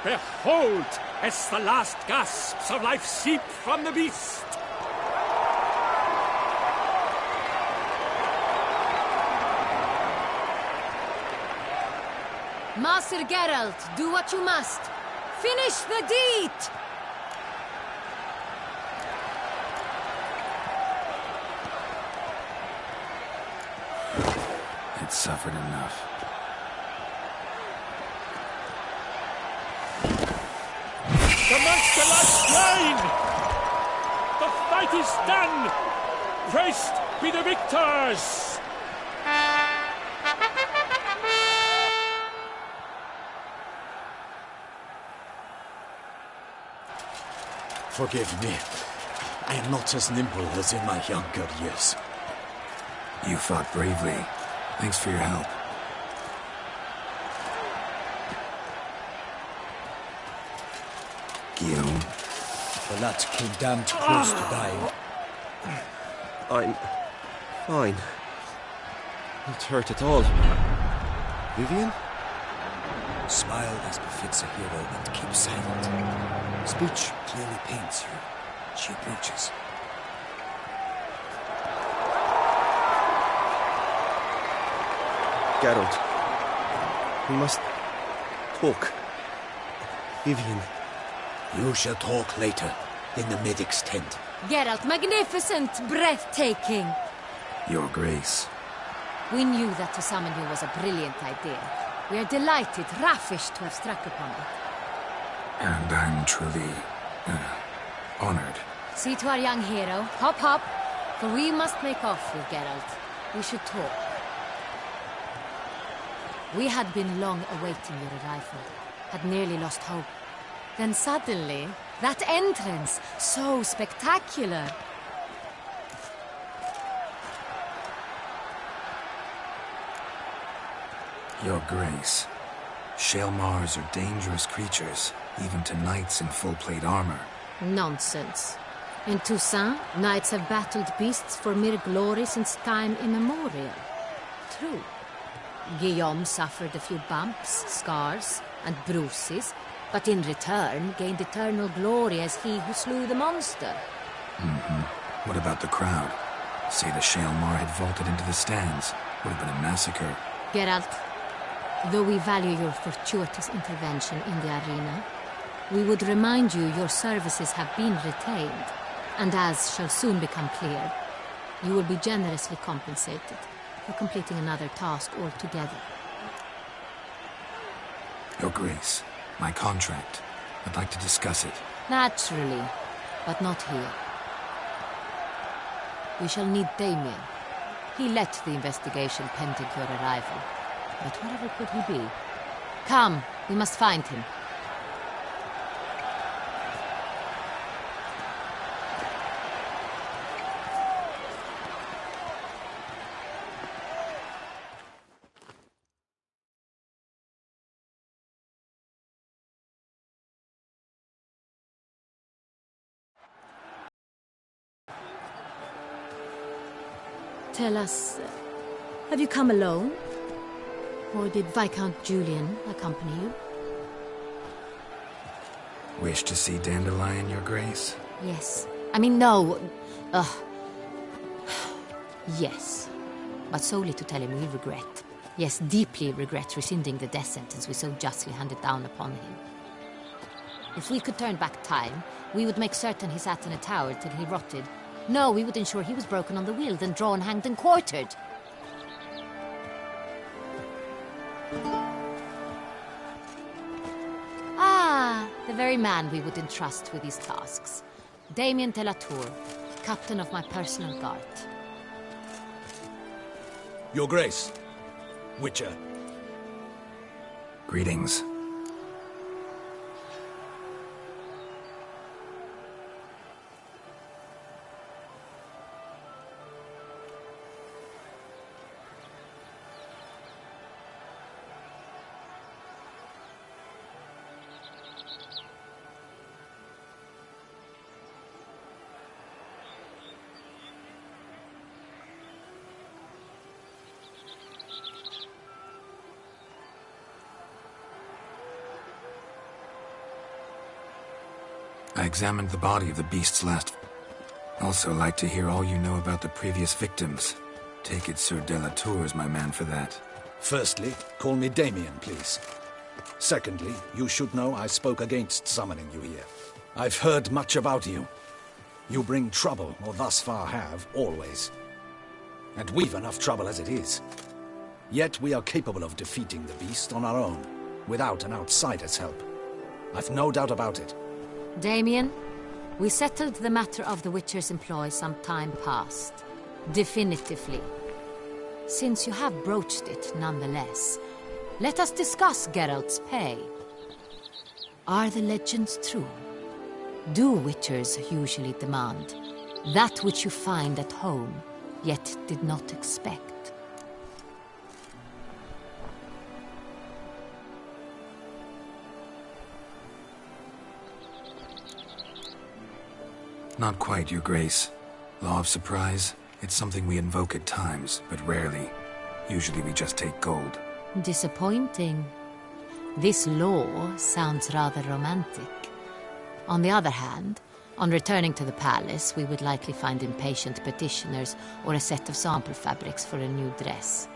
Behold, as the last gasps of life seep from the beast. Master Geralt, do what you must. Finish the deed! It suffered enough. The monster lies slain! The fight is done! Praised be the victors! Forgive me. I am not as nimble as in my younger years. You fought bravely. Thanks for your help. Guillaume? The lad came damned close to dying. I'm fine. Not hurt at all. Vivian? Smile as befits a hero and keep silent. Speech clearly paints you. She approaches. Geralt. We must talk. Vivian. You shall talk later, in the medic's tent. Geralt, magnificent, breathtaking. Your Grace. We knew that to summon you was a brilliant idea. We are delighted, ravished to have struck upon it. And I'm truly honored. See to our young hero. Hop, hop. For we must make off with Geralt. We should talk. We had been long awaiting your arrival. Had nearly lost hope. Then suddenly, that entrance, so spectacular. Your Grace. Shaelmars are dangerous creatures, even to knights in full-plate armor. Nonsense. In Toussaint, knights have battled beasts for mere glory since time immemorial. True. Guillaume suffered a few bumps, scars, and bruises, but in return gained eternal glory as he who slew the monster. What about the crowd? Say the Shaelmar had vaulted into the stands. Would have been a massacre. Geralt, though we value your fortuitous intervention in the arena, we would remind you your services have been retained, and as shall soon become clear, you will be generously compensated for completing another task altogether. Your Grace, my contract. I'd like to discuss it. Naturally, but not here. We shall need Damien. He led the investigation pending your arrival. But whatever could he be? Come, we must find him. Tell us, have you come alone? Or did Viscount Julian accompany you? Wish to see Dandelion, Your Grace? Yes. I mean, no. Yes. But solely to tell him we regret. Yes, deeply regret rescinding the death sentence we so justly handed down upon him. If we could turn back time, we would make certain he sat in a tower till he rotted. No, we would ensure he was broken on the wheel, then drawn, hanged, and quartered. Ah, the very man we would entrust with these tasks. Damien de la Tour, captain of my personal guard. Your Grace. Witcher. Greetings. I examined the body of the beast's last... Also like to hear all you know about the previous victims. Take it Sir de la Tour is my man for that. Firstly, call me Damien, please. Secondly, you should know I spoke against summoning you here. I've heard much about you. You bring trouble, or thus far have, always. and we've enough trouble as it is. Yet we are capable of defeating the beast on our own, without an outsider's help. I've no doubt about it. Damien, we settled the matter of the Witcher's employ some time past. Definitively. Since you have broached it nonetheless, let us discuss Geralt's pay. Are the legends true? Do Witchers usually demand that which you find at home, yet did not expect? Not quite, Your Grace. Law of surprise, it's something we invoke at times, but rarely. Usually we just take gold. Disappointing. This law sounds rather romantic. On the other hand, on returning to the palace, we would likely find impatient petitioners or a set of sample fabrics for a new dress.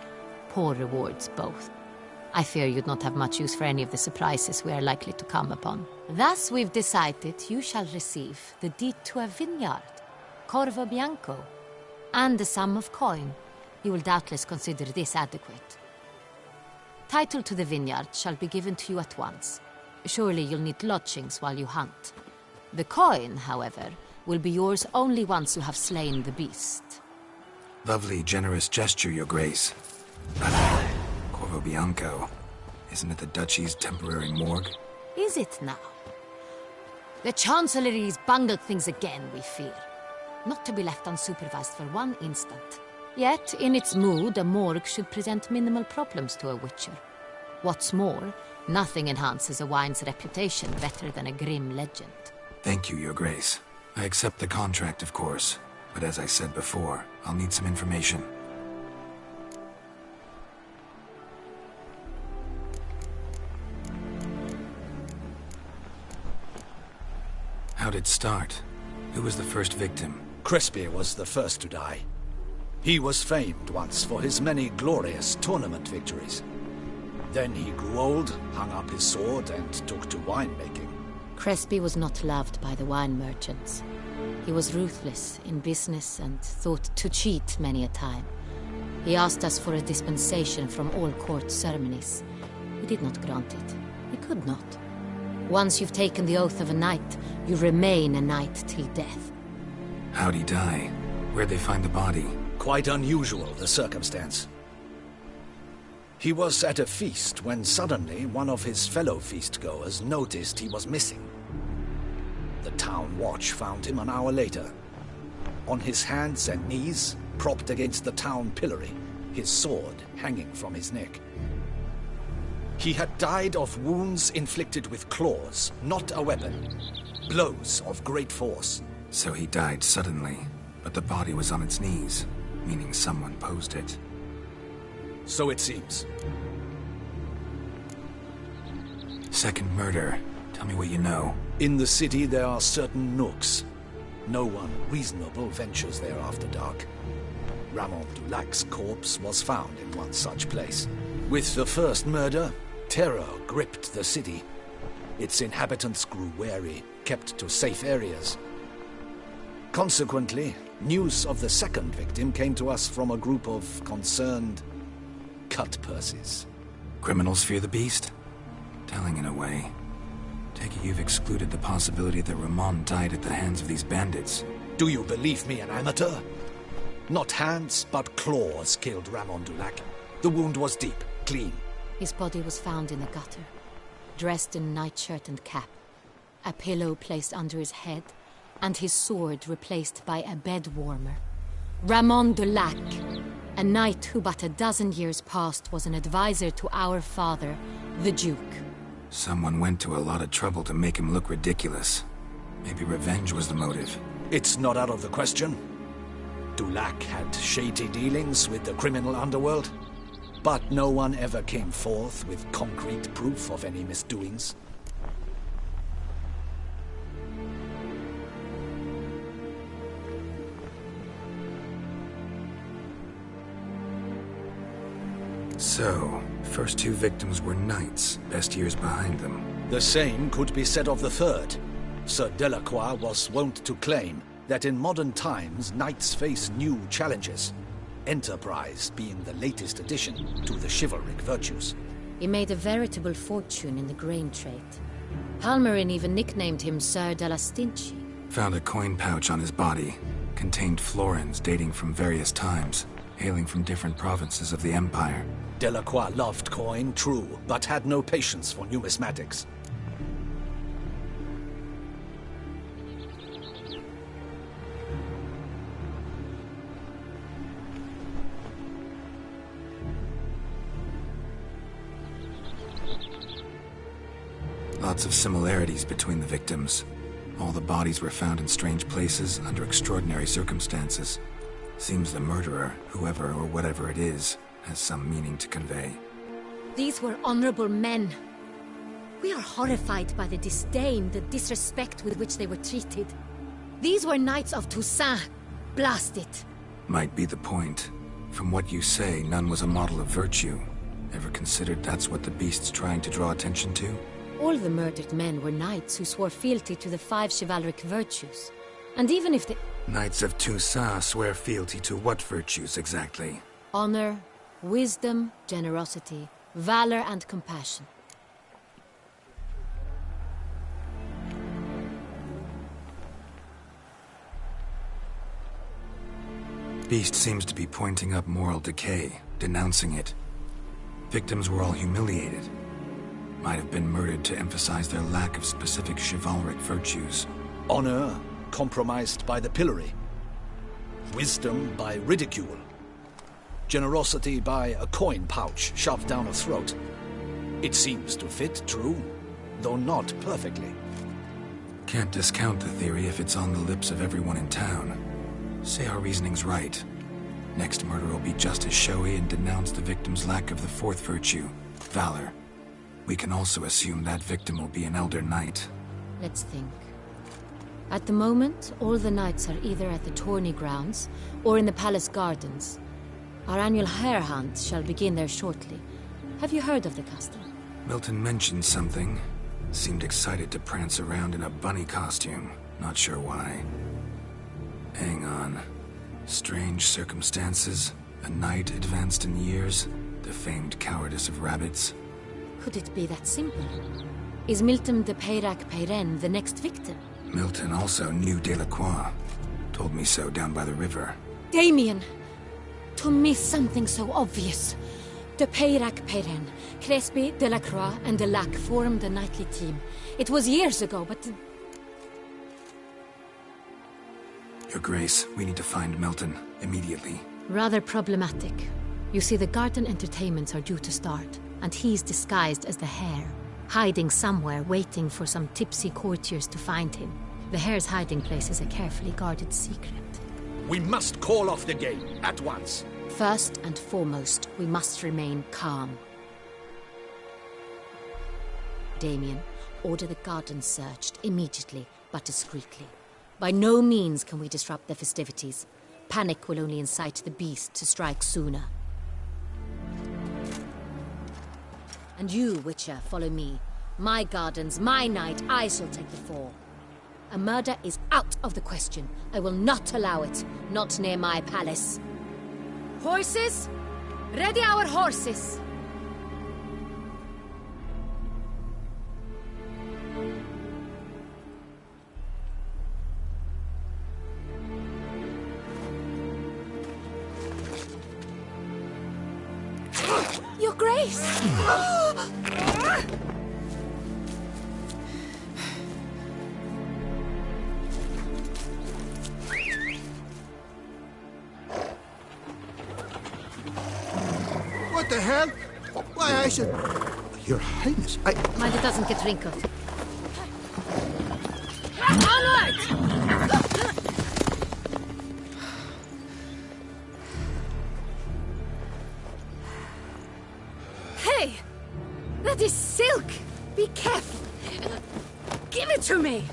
Poor rewards, both. I fear you'd not have much use for any of the surprises we are likely to come upon. Thus, we've decided you shall receive the deed to a vineyard, Corvo Bianco, and a sum of coin. You will doubtless consider this adequate. Title to the vineyard shall be given to you at once. Surely you'll need lodgings while you hunt. The coin, however, will be yours only once you have slain the beast. Lovely, generous gesture, Your Grace. Corvo Bianco. Isn't it the Duchy's temporary morgue? Is it now? The Chancellery's bungled things again, we fear. Not to be left unsupervised for one instant. Yet, in its mood, a morgue should present minimal problems to a Witcher. What's more, nothing enhances a wine's reputation better than a grim legend. Thank you, Your Grace. I accept the contract, of course. But as I said before, I'll need some information. How'd it start? Who was the first victim? Crespi was the first to die. He was famed once for his many glorious tournament victories. Then he grew old, hung up his sword, and took to winemaking. Crespi was not loved by the wine merchants. He was ruthless in business and thought to cheat many a time. He asked us for a dispensation from all court ceremonies. We did not grant it. We could not. Once you've taken the oath of a knight, you remain a knight till death. How'd he die? Where'd they find the body? Quite unusual, the circumstance. He was at a feast when suddenly one of his fellow feastgoers noticed he was missing. The town watch found him an hour later. On his hands and knees, propped against the town pillory, his sword hanging from his neck. He had died of wounds inflicted with claws, not a weapon. Blows of great force. So he died suddenly, but the body was on its knees, meaning someone posed it. So it seems. Second murder. Tell me what you know. In the city there are certain nooks. No one reasonable ventures there after dark. Ramon Dulac's corpse was found in one such place. With the first murder, terror gripped the city. Its inhabitants grew wary, kept to safe areas. Consequently, news of the second victim came to us from a group of concerned cut-purses. Criminals fear the beast? Telling in a way. Take it you've excluded the possibility that Ramon died at the hands of these bandits. Do you believe me an amateur? Not hands, but claws killed Ramon Dulac. The wound was deep, clean. His body was found in a gutter, dressed in nightshirt and cap, a pillow placed under his head, and his sword replaced by a bed warmer. Ramon Dulac, a knight who but a dozen years past was an advisor to our father, the Duke. Someone went to a lot of trouble to make him look ridiculous. Maybe revenge was the motive. It's not out of the question. Dulac had shady dealings with the criminal underworld, but no one ever came forth with concrete proof of any misdoings. So, first two victims were knights, best years behind them. The same could be said of the third. Sir Delacroix was wont to claim that in modern times knights face new challenges. Enterprise being the latest addition to the chivalric virtues. He made a veritable fortune in the grain trade. Palmerin even nicknamed him Sir de la Stinchi. Found a coin pouch on his body. Contained florins dating from various times, hailing from different provinces of the Empire. Delacroix loved coin, true, but had no patience for numismatics. Lots of similarities between the victims. All the bodies were found in strange places under extraordinary circumstances. Seems the murderer, whoever or whatever it is, has some meaning to convey. These were honorable men. We are horrified by the disdain, the disrespect with which they were treated. These were knights of Toussaint. Blast it. Might be the point. From what you say, none was a model of virtue. Ever considered that's what the beast's trying to draw attention to? All the murdered men were knights who swore fealty to the 5 chivalric virtues. And even if they... Knights of Toussaint swear fealty to what virtues exactly? Honor, wisdom, generosity, valor, and compassion. Beast seems to be pointing up moral decay, denouncing it. Victims were all humiliated. Might have been murdered to emphasize their lack of specific chivalric virtues. Honor compromised by the pillory. Wisdom by ridicule. Generosity by a coin pouch shoved down a throat. It seems to fit, true, though not perfectly. Can't discount the theory if it's on the lips of everyone in town. Say our reasoning's right. Next murder will be just as showy and denounce the victim's lack of the 4th virtue, valor. We can also assume that victim will be an elder knight. Let's think. At the moment, all the knights are either at the tourney grounds or in the palace gardens. Our annual hare hunt shall begin there shortly. Have you heard of the custom? Milton mentioned something. Seemed excited to prance around in a bunny costume. Not sure why. Hang on. Strange circumstances. A knight advanced in years. The famed cowardice of rabbits. Could it be that simple? Is Milton de Peyrac-Peyren the next victim? Milton also knew Delacroix. Told me so down by the river. Damien! To miss something so obvious. De Peyrac-Peyren, Crespi, Delacroix, and Delac formed a knightly team. It was years ago, but... Your Grace, we need to find Milton, immediately. Rather problematic. You see, the garden entertainments are due to start, and he's disguised as the hare, hiding somewhere, waiting for some tipsy courtiers to find him. The hare's hiding place is a carefully guarded secret. We must call off the game, at once. First and foremost, we must remain calm. Damien, order the garden searched immediately, but discreetly. By no means can we disrupt the festivities. Panic will only incite the beast to strike sooner. And you, Witcher, follow me. My gardens, my night, I shall take the fall. A murder is out of the question. I will not allow it. Not near my palace. Horses? Ready our horses! Your Grace! What the hell? Why, I should... Your Highness, I... Mind it doesn't get wrinkled. Onward! Hey! That is silk! Be careful! Give it to me!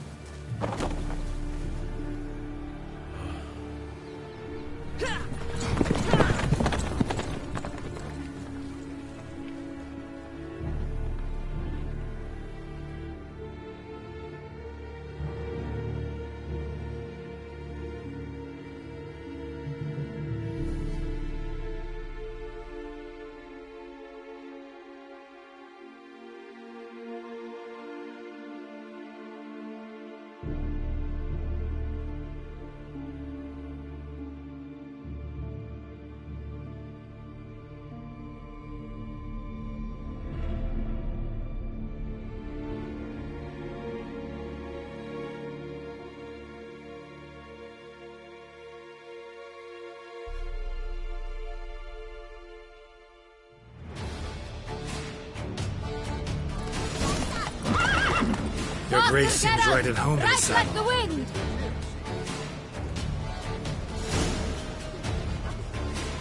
Her Grace seems right at home in the Right saddle. like the wind!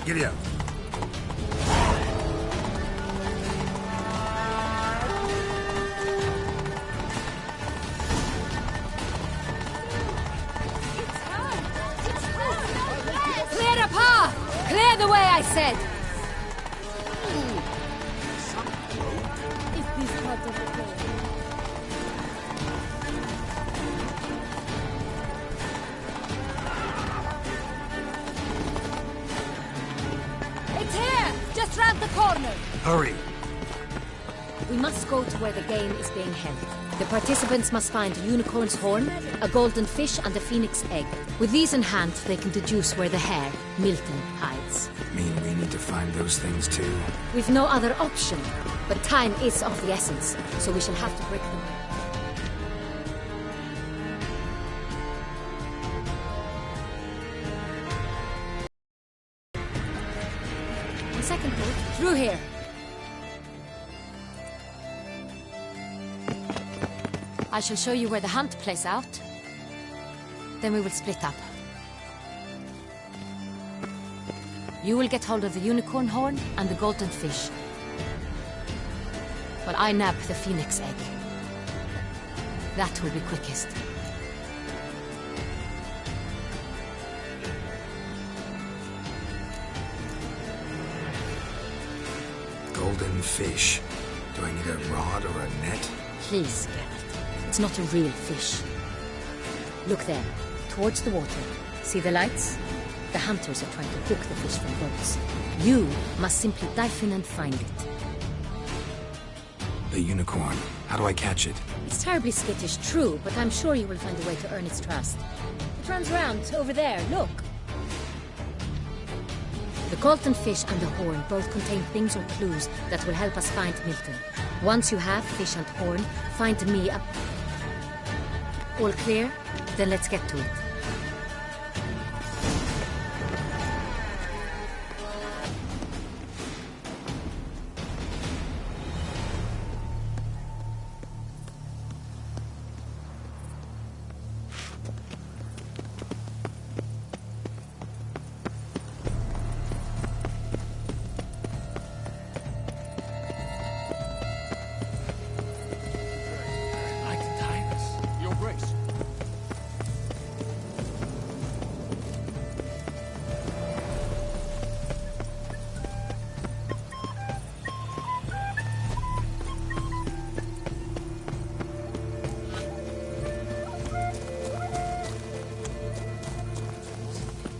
Giddy up. Clear a path! Clear the way, I said! Is this part of the plan? It's here! Just round the corner! Hurry. We must go to where the game is being held. The participants must find a unicorn's horn, a golden fish, and a phoenix egg. With these in hand, they can deduce where the hare, Milton, hides. Mean we need to find those things too? We've no other option. But time is of the essence, so we shall have to break them. On second thought, through here. I shall show you where the hunt plays out. Then we will split up. You will get hold of the unicorn horn and the golden fish. While I nab the phoenix egg. That will be quickest. Golden fish. Do I need a rod or a net? Please, Geralt. It's not a real fish. Look there, towards the water. See the lights? The hunters are trying to hook the fish from boats. You must simply dive in and find it. The unicorn. How do I catch it? It's terribly skittish, true, but I'm sure you will find a way to earn its trust. It runs round, over there, look. The golden fish and the horn both contain things or clues that will help us find Milton. Once you have fish and horn, find me a... All clear? Then let's get to it. Your Grace.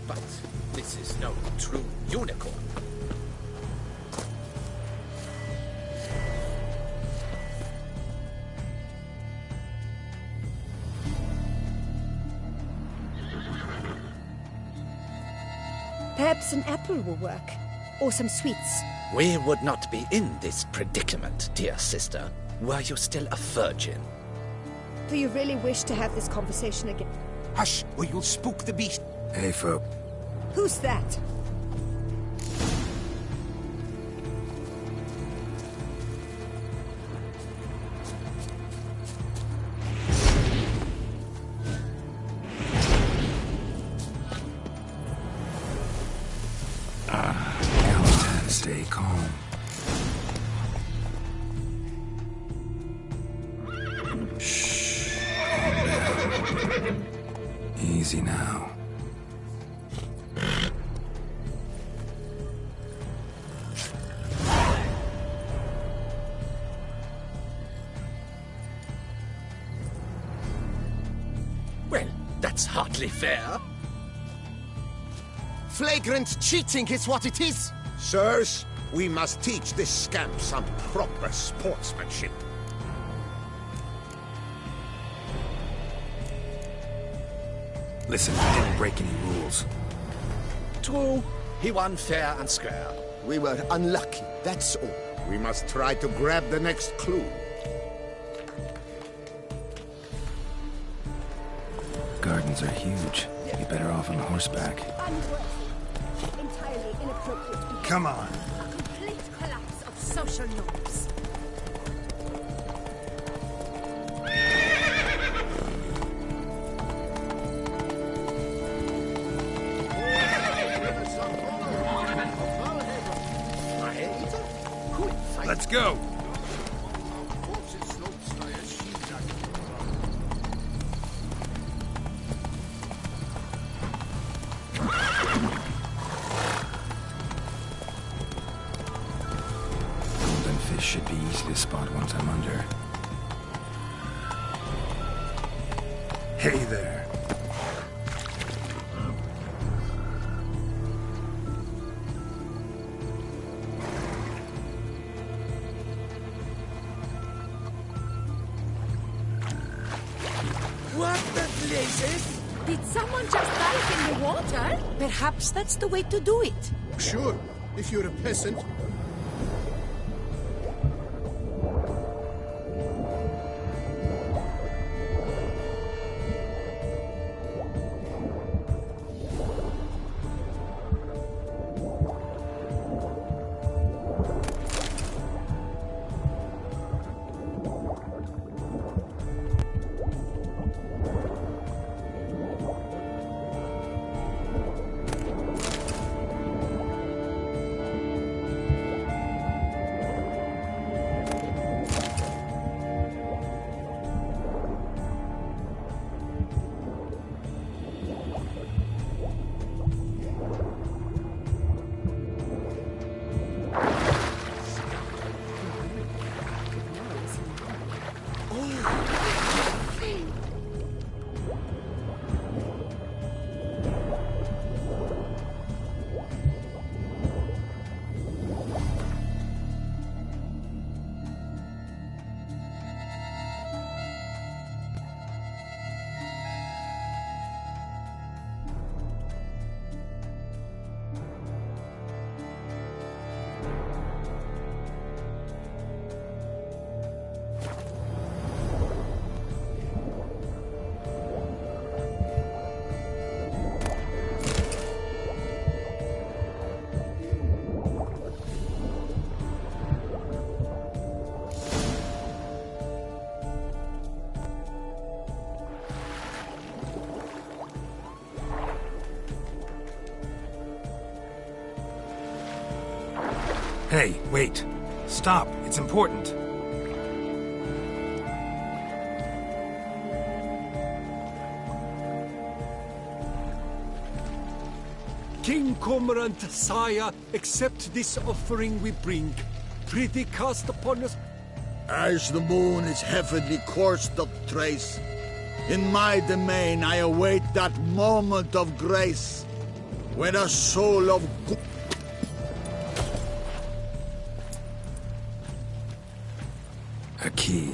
But this is no true unicorn. Perhaps an apple will work. Or some sweets. We would not be in this predicament, dear sister, were you still a virgin. Do you really wish to have this conversation again? Hush, or you'll spook the beast. Hey, folk. Who's that? Stay calm. Shh. Calm down. Easy now. Well, that's hardly fair. Flagrant cheating is what it is. Sirs, we must teach this scamp some proper sportsmanship. Listen, I didn't break any rules. True, he won fair and square. We were unlucky, that's all. We must try to grab the next clue. Gardens are huge. You'd be better off on horseback. Entirely inappropriate. Come on. Complete collapse of social norms. Let's go! Golden fish should be easy to spot once I'm under. Hey there. What the blazes? Did someone just dive in the water? Perhaps that's the way to do it. Sure, if you're a peasant. Hey, wait. Stop. It's important. King Cormorant, sire, accept this offering we bring. Prithee cast upon us. As the moon is heavenly coursed of trace, in my domain I await that moment of grace, when a soul of A key.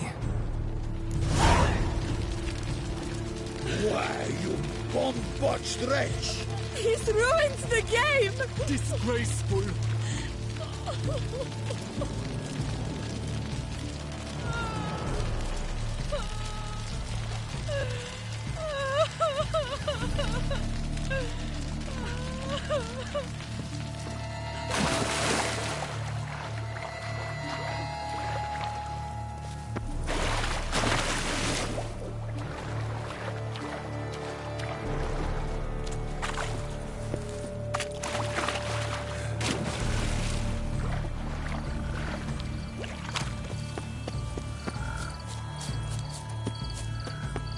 Why, you bomb-botched wretch! He's ruined the game! Disgraceful!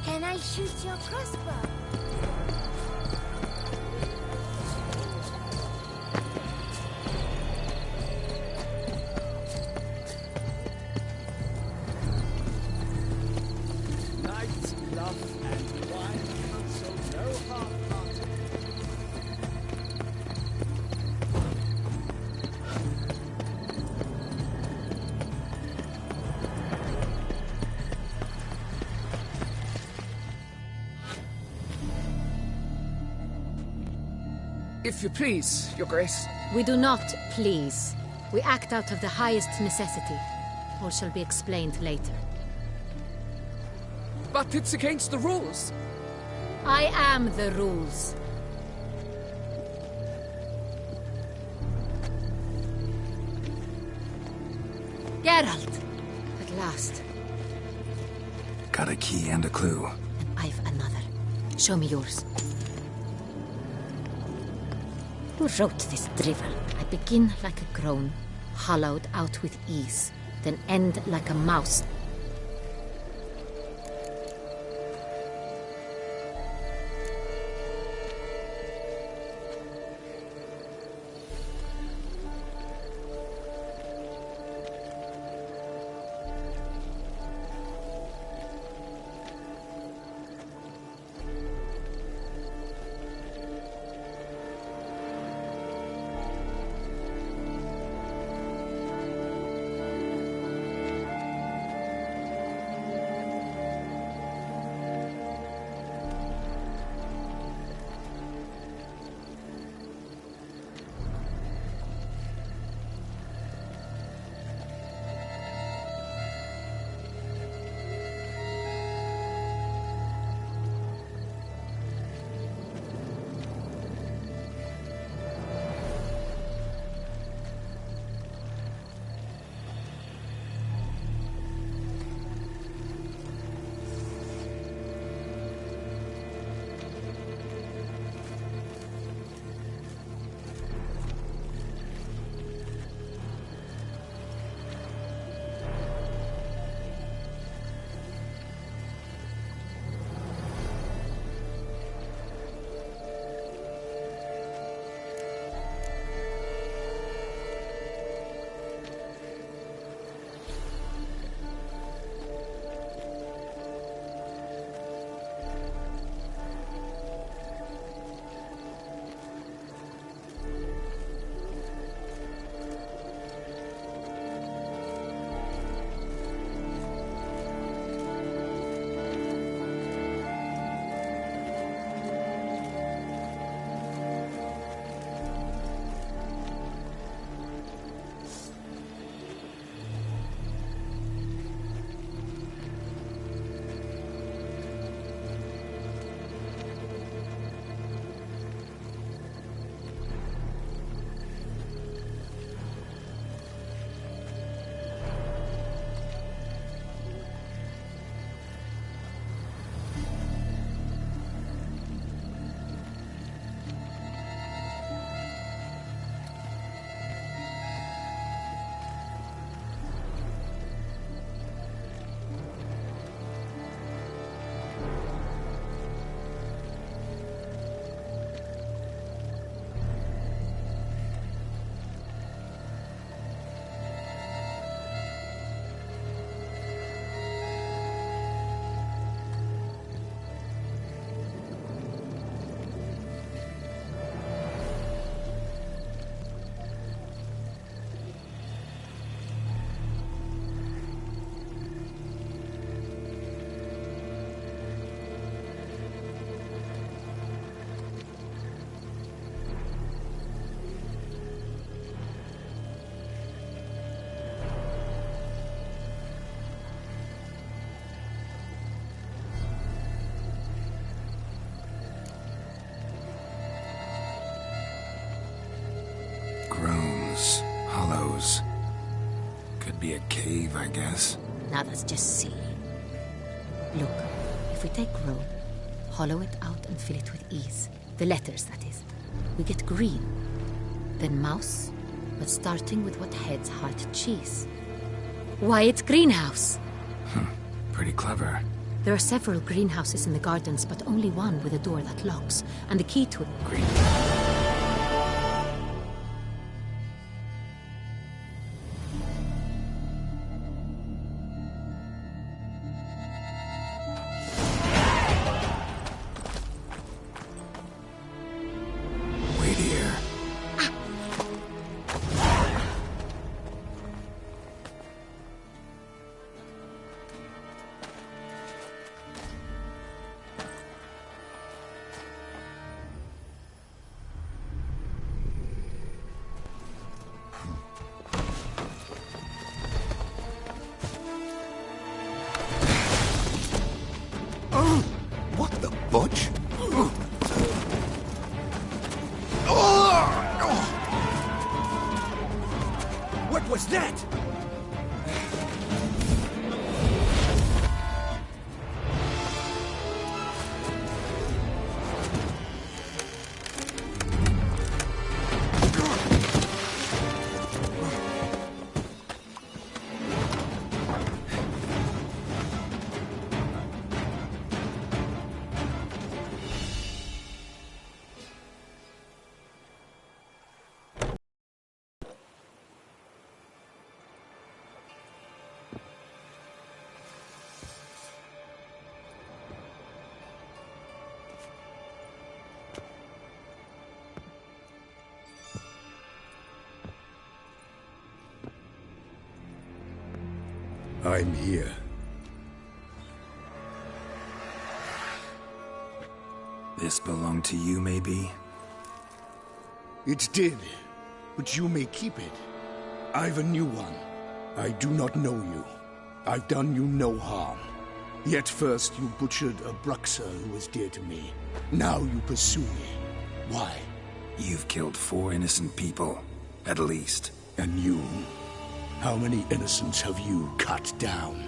Can I shoot your crossbow? Knights, love, and wine, so no half-hearted. If you please, Your Grace. We do not please. We act out of the highest necessity. All shall be explained later. But it's against the rules. I am the rules. Geralt! At last. Got a key and a clue. I've another. Show me yours. Who wrote this drivel? I begin like a groan. hollowed out with ease, then end like a mouse. Groans, hollows. Could be a cave, I guess. Now that's just silly. Look, if we take rope, hollow it out and fill it with ease. The letters, that is. We get green. Then mouse, but starting with what heads heart cheese. Why, it's greenhouse! Pretty clever. There are several greenhouses in the gardens, but only one with a door that locks, and the key to it... Green. Butch? What was that? I'm here. This belonged to you, maybe? It did, but you may keep it. I've a new one. I do not know you. I've done you no harm. Yet first you butchered a Bruxer who was dear to me. Now you pursue me. Why? You've killed 4 innocent people, at least. And you? How many innocents have you cut down?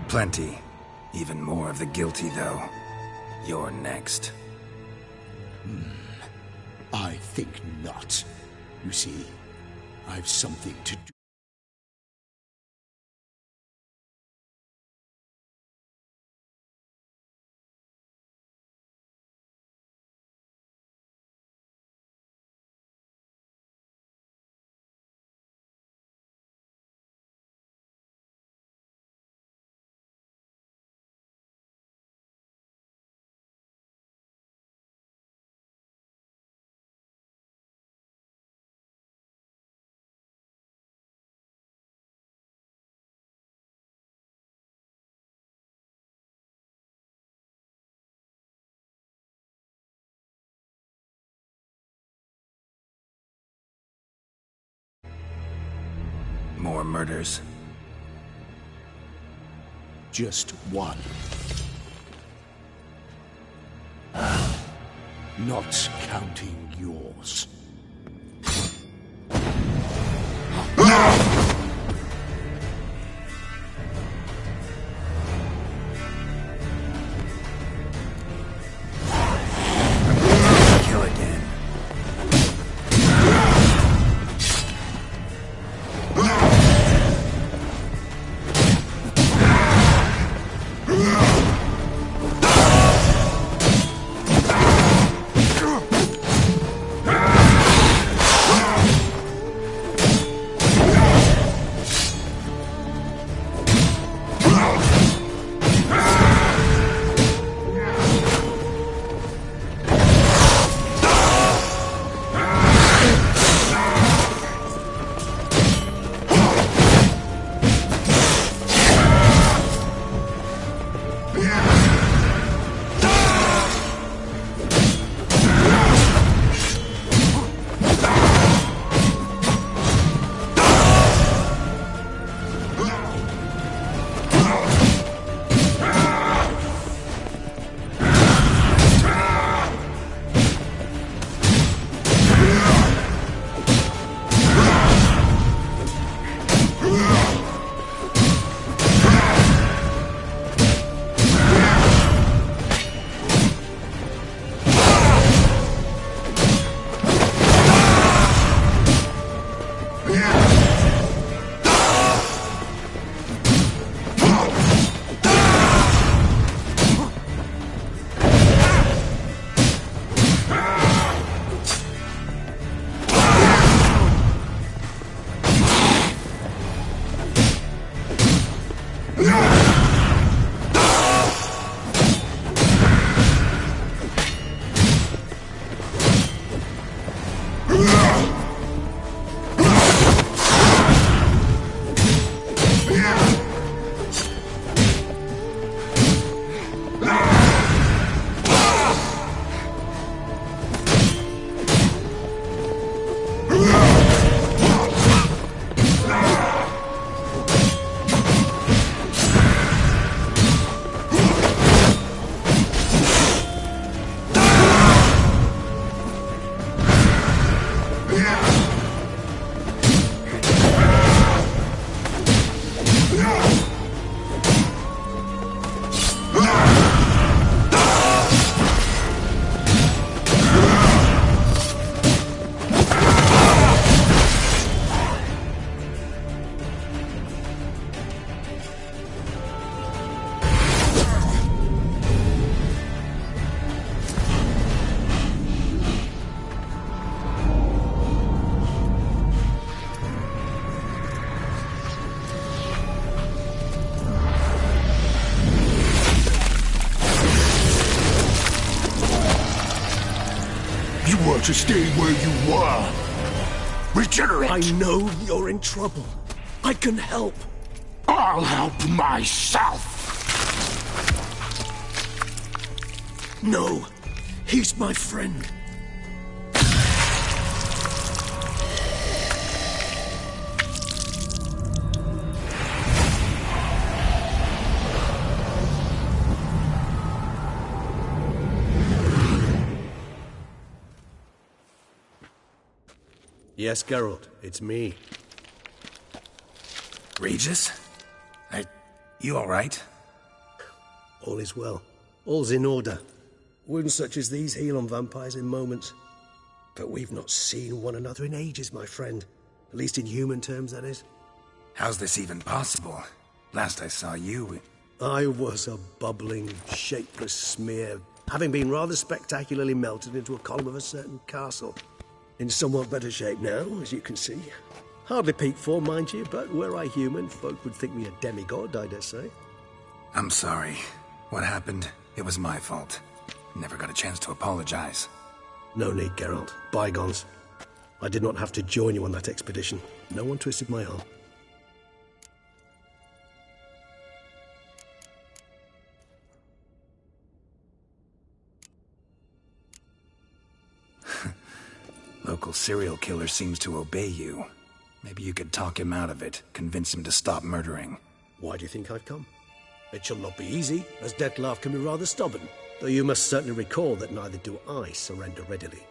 Plenty. Even more of the guilty, though. You're next. I think not. You see, I've something to do. More murders? Just one. Not counting yours. Kill again. were to stay where you were. Regenerate! I know you're in trouble. I can help. I'll help myself! No, he's my friend. Yes, Geralt, it's me. Regis? You all right? All is well. All's in order. Wounds such as these heal on vampires in moments. But we've not seen one another in ages, my friend. At least in human terms, that is. How's this even possible? Last I saw you... I was a bubbling, shapeless smear, having been rather spectacularly melted into a column of a certain castle. In somewhat better shape now, as you can see. Hardly peak form, mind you, but were I human, folk would think me a demigod, I dare say. I'm sorry. What happened, it was my fault. Never got a chance to apologize. No need, Geralt. Bygones. I did not have to join you on that expedition. No one twisted my arm. Local serial killer seems to obey you. Maybe you could talk him out of it, convince him to stop murdering. Why do you think I've come? It shall not be easy, as Dettlaff can be rather stubborn, though you must certainly recall that neither do I surrender readily.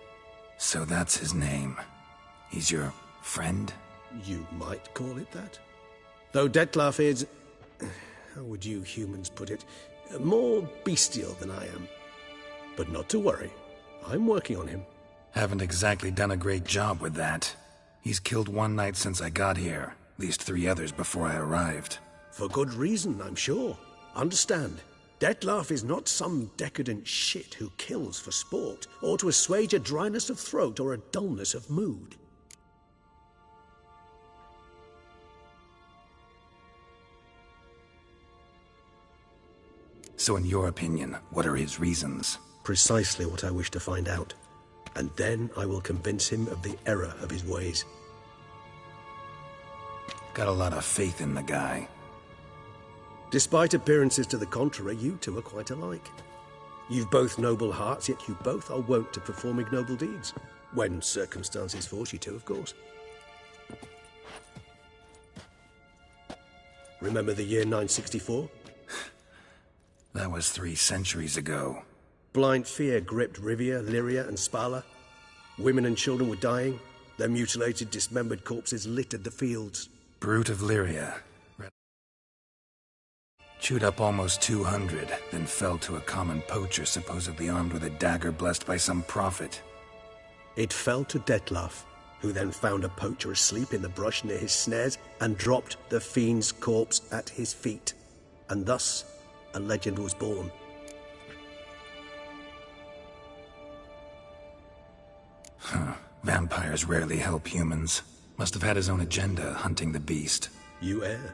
So that's his name. He's your friend? You might call it that. Though Dettlaff is... how would you humans put it? More bestial than I am. But not to worry. I'm working on him. Haven't exactly done a great job with that. He's killed one knight since I got here, at least 3 others before I arrived. For good reason, I'm sure. Understand, Dettlaff is not some decadent shit who kills for sport, or to assuage a dryness of throat or a dullness of mood. So in your opinion, what are his reasons? Precisely what I wish to find out. And then I will convince him of the error of his ways. Got a lot of faith in the guy. Despite appearances to the contrary, you two are quite alike. You've both noble hearts, yet you both are wont to perform ignoble deeds. When circumstances force you to, of course. Remember the year 964? That was 3 centuries ago. Blind fear gripped Rivia, Lyria, and Spala. Women and children were dying. Their mutilated, dismembered corpses littered the fields. Brute of Lyria. Chewed up almost 200, then fell to a common poacher supposedly armed with a dagger blessed by some prophet. It fell to Dettlaff, who then found a poacher asleep in the brush near his snares and dropped the fiend's corpse at his feet. And thus, a legend was born. Huh. Vampires rarely help humans. Must have had his own agenda, hunting the beast. You err.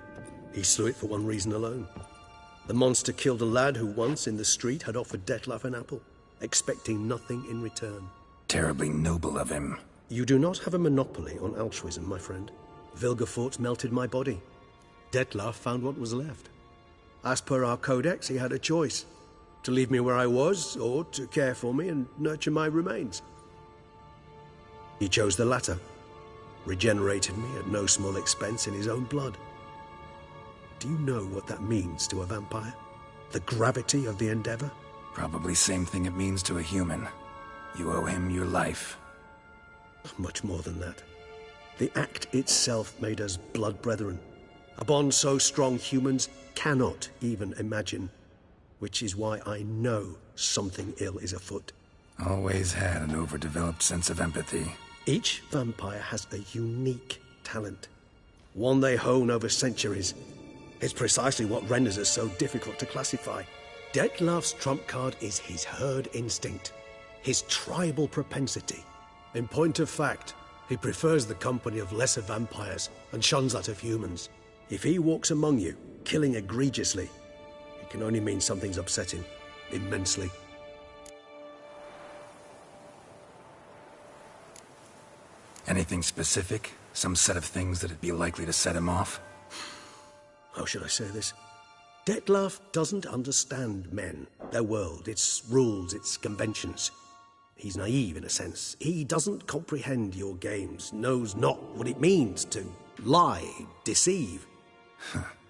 He slew it for one reason alone. The monster killed a lad who once, in the street, had offered Dettlaff an apple, expecting nothing in return. Terribly noble of him. You do not have a monopoly on altruism, my friend. Vilgefortz melted my body. Dettlaff found what was left. As per our codex, he had a choice. To leave me where I was, or to care for me and nurture my remains. He chose the latter, regenerated me at no small expense in his own blood. Do you know what that means to a vampire? The gravity of the endeavor? Probably same thing it means to a human. You owe him your life. Much more than that. The act itself made us blood brethren. A bond so strong humans cannot even imagine. Which is why I know something ill is afoot. Always had an overdeveloped sense of empathy. Each vampire has a unique talent. One they hone over centuries. It's precisely what renders us so difficult to classify. Dettlaff's trump card is his herd instinct. His tribal propensity. In point of fact, he prefers the company of lesser vampires and shuns that of humans. If he walks among you, killing egregiously, it can only mean something's upset him. Immensely. Anything specific? Some set of things that'd be likely to set him off? How should I say this? Dettlaff doesn't understand men, their world, its rules, its conventions. He's naive in a sense. He doesn't comprehend your games, knows not what it means to lie, deceive.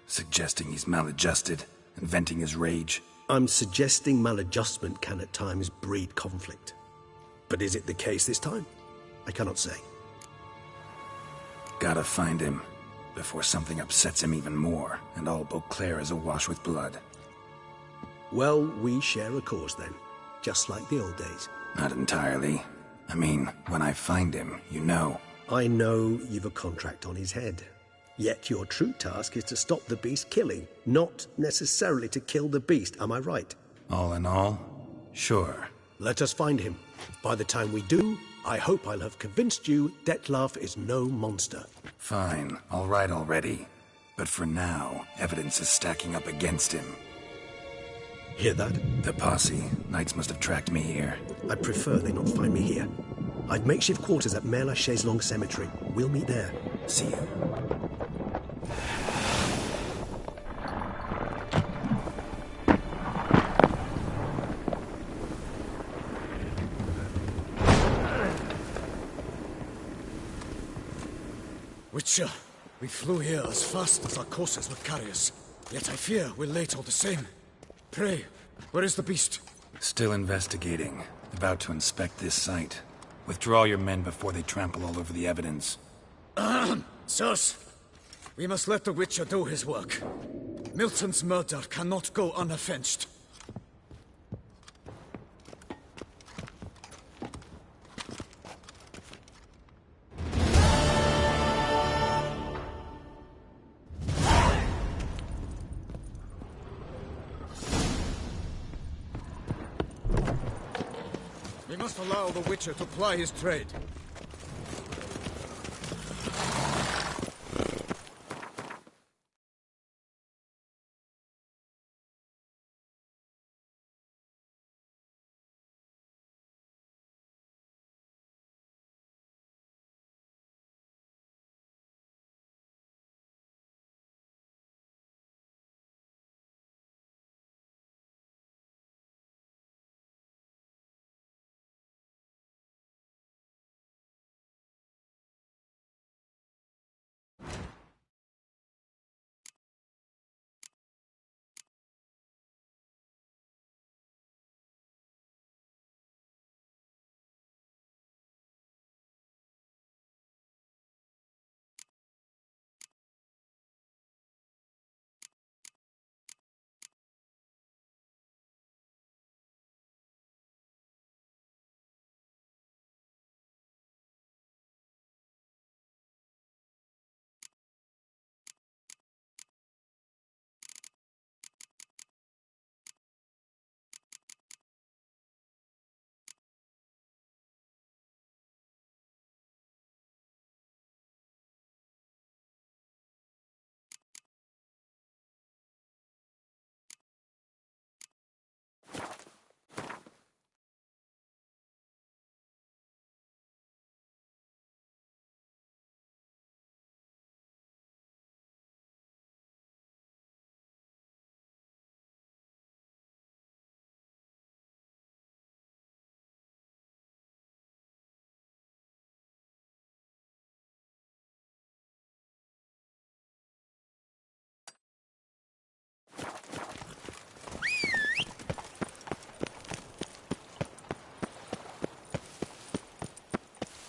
Suggesting he's maladjusted and venting his rage. I'm suggesting maladjustment can at times breed conflict. But is it the case this time? I cannot say. Gotta find him before something upsets him even more, and all Beauclair is awash with blood. Well, we share a cause then, just like the old days. Not entirely. I mean, when I find him, you know. I know you've a contract on his head. Yet your true task is to stop the beast killing, not necessarily to kill the beast, am I right? All in all, sure. Let us find him. By the time we do, I hope I'll have convinced you Dettlaff is no monster. Fine, all right already. But for now, evidence is stacking up against him. Hear that? The posse. Knights must have tracked me here. I prefer they not find me here. I've makeshift quarters at Mère Lachaise-Longue Cemetery. We'll meet there. See you. Witcher, we flew here as fast as our courses would carry us. Yet I fear we're late all the same. Pray, where is the beast? Still investigating. About to inspect this site. Withdraw your men before they trample all over the evidence. Sirs, we must let the Witcher do his work. Milton's murder cannot go unavenged. We must allow the Witcher to ply his trade.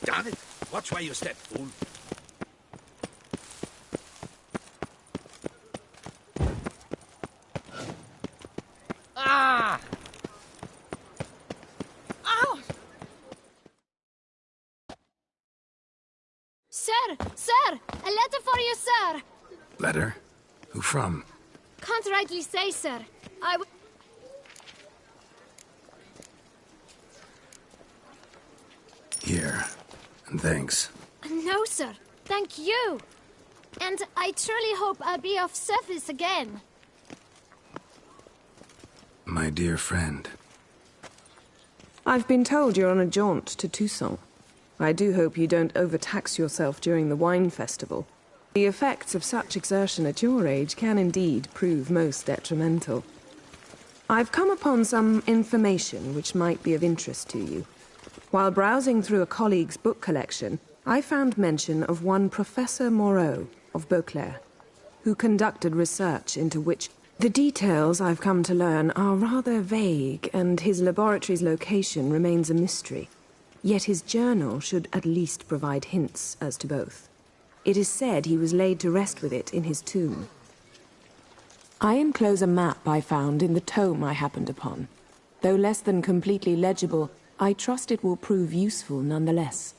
Damn it! Watch where you step, fool. Ah! Ow! Sir! Sir! A letter for you, sir! Letter? Who from? Can't rightly say, sir. Here. And thanks. No, sir. Thank you. And I truly hope I'll be of service again. My dear friend. I've been told you're on a jaunt to Toussaint. I do hope you don't overtax yourself during the wine festival. The effects of such exertion at your age can indeed prove most detrimental. I've come upon some information which might be of interest to you. While browsing through a colleague's book collection, I found mention of one Professor Moreau of Beauclair, who conducted research into which the details I've come to learn are rather vague, and his laboratory's location remains a mystery. Yet his journal should at least provide hints as to both. It is said he was laid to rest with it in his tomb. I enclose a map I found in the tome I happened upon. Though less than completely legible, I trust it will prove useful nonetheless.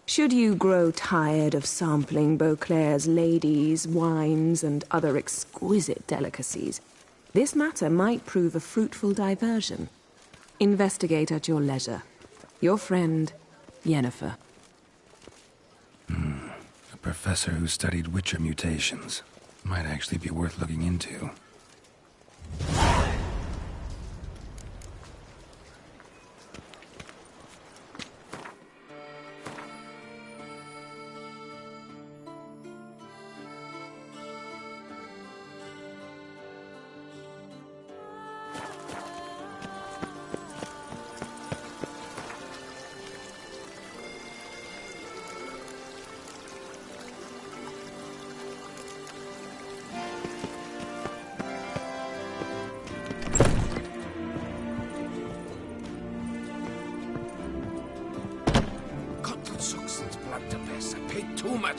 Should you grow tired of sampling Beauclair's ladies, wines, and other exquisite delicacies, this matter might prove a fruitful diversion. Investigate at your leisure. Your friend, Yennefer. A professor who studied Witcher mutations. Might actually be worth looking into.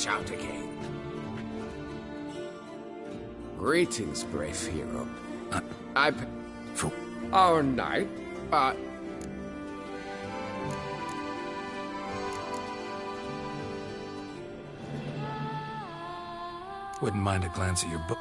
Out again. Greetings, brave hero. Our knight, Wouldn't mind a glance at your book.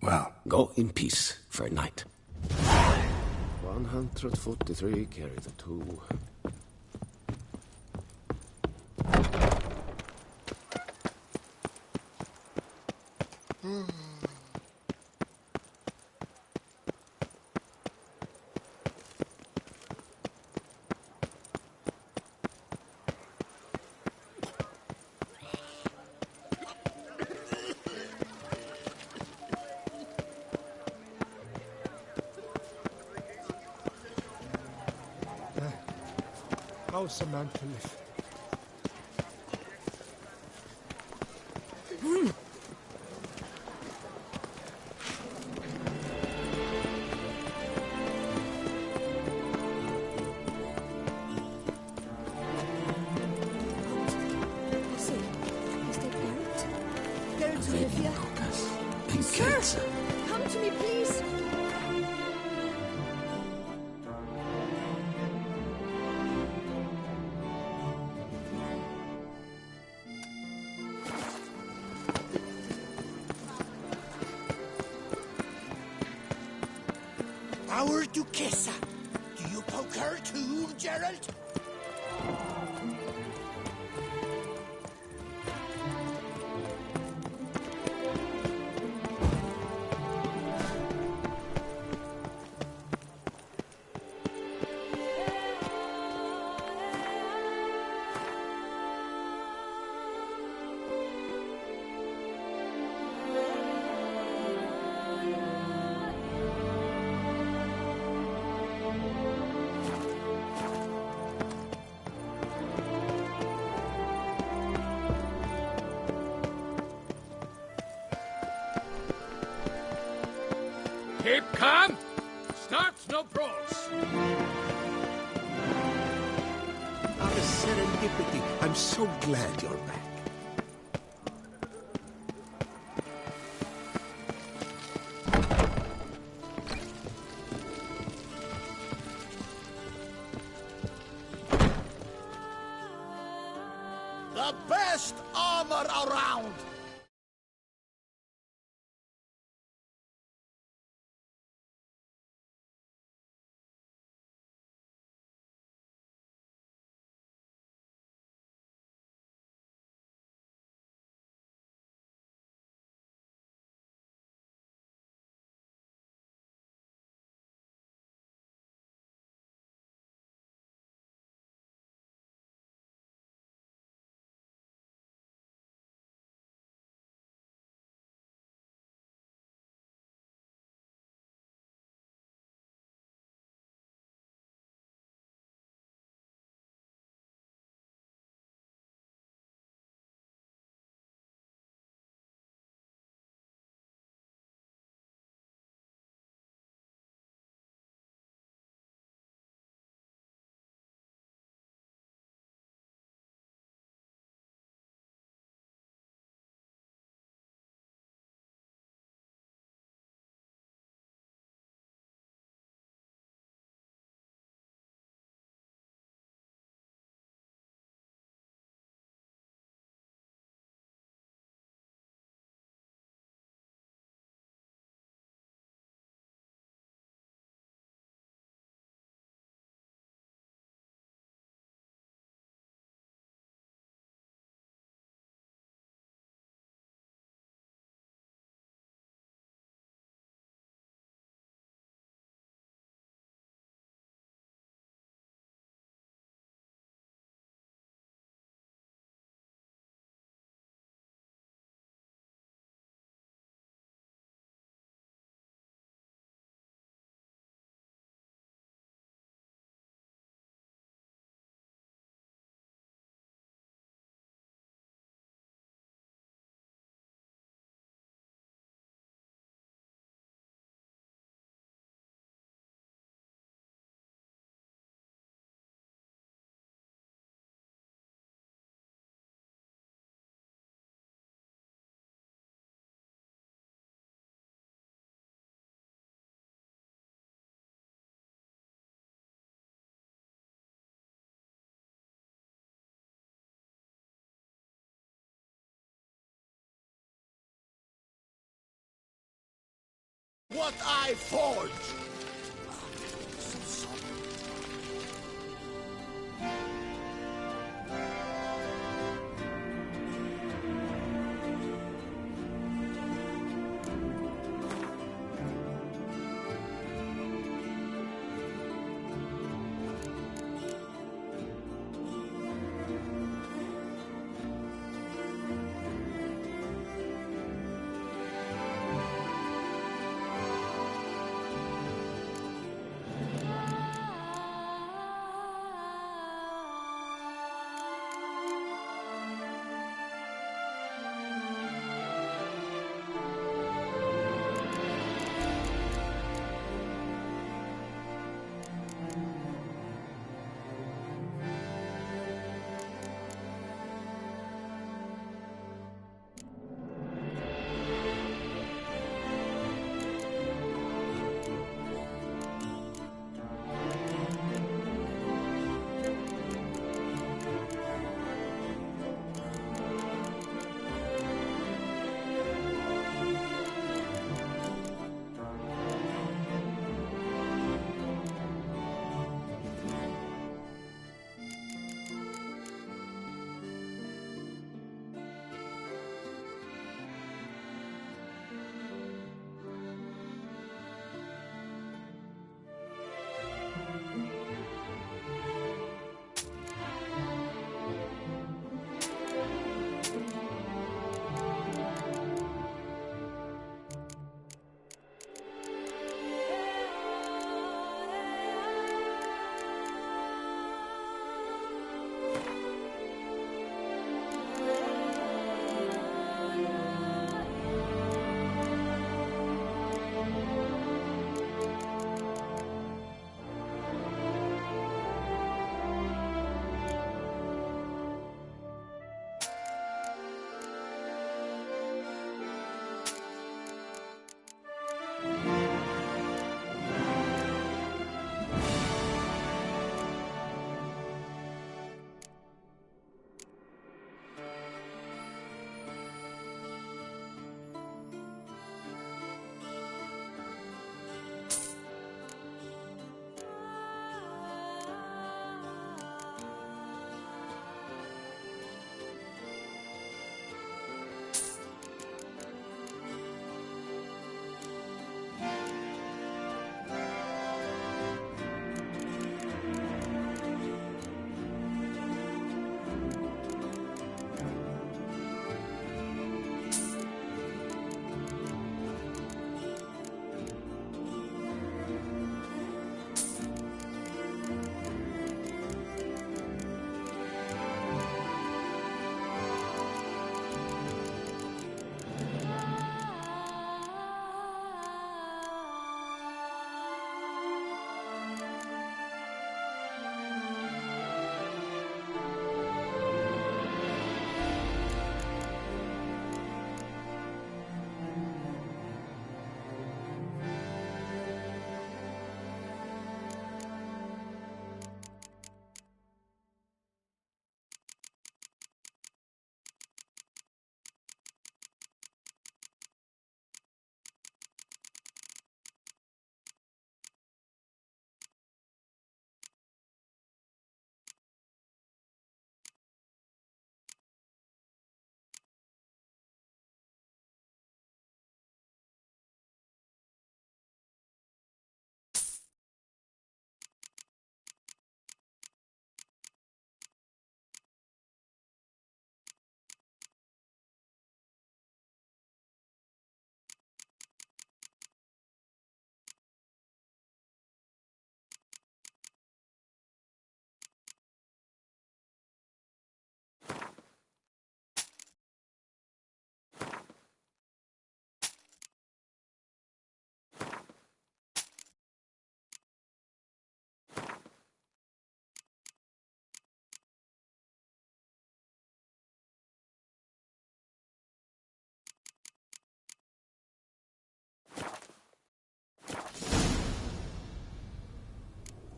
Well, go in peace for a night. 143, carry the 2. How's a man to live? Sir, come to me, please. Our Duquesa. Do you poke her too, Geralt? Keep calm. Start no brawls. Our serendipity. I'm so glad you're back. what I forge!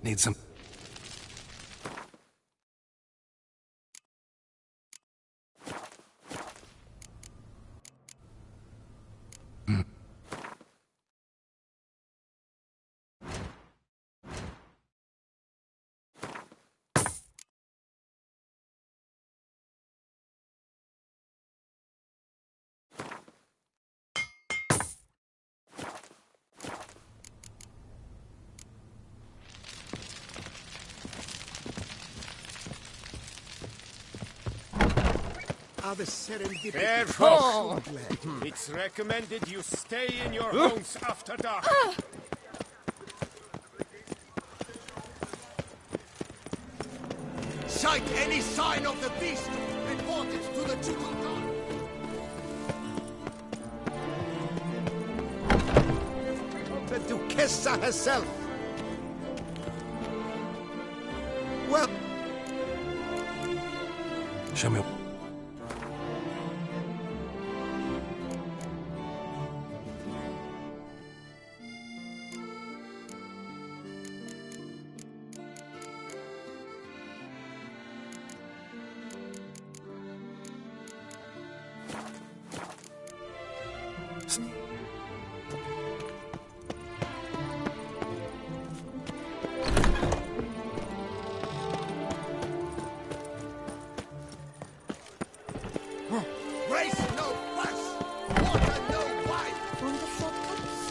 Need some... how the serendipity... Careful! It's recommended you stay in your homes after dark. Sight any sign of the beast! Report it to the Jugoton! The Duchessa herself! Well... Show me... Race no fuss! Water no wine! From the shortcuts.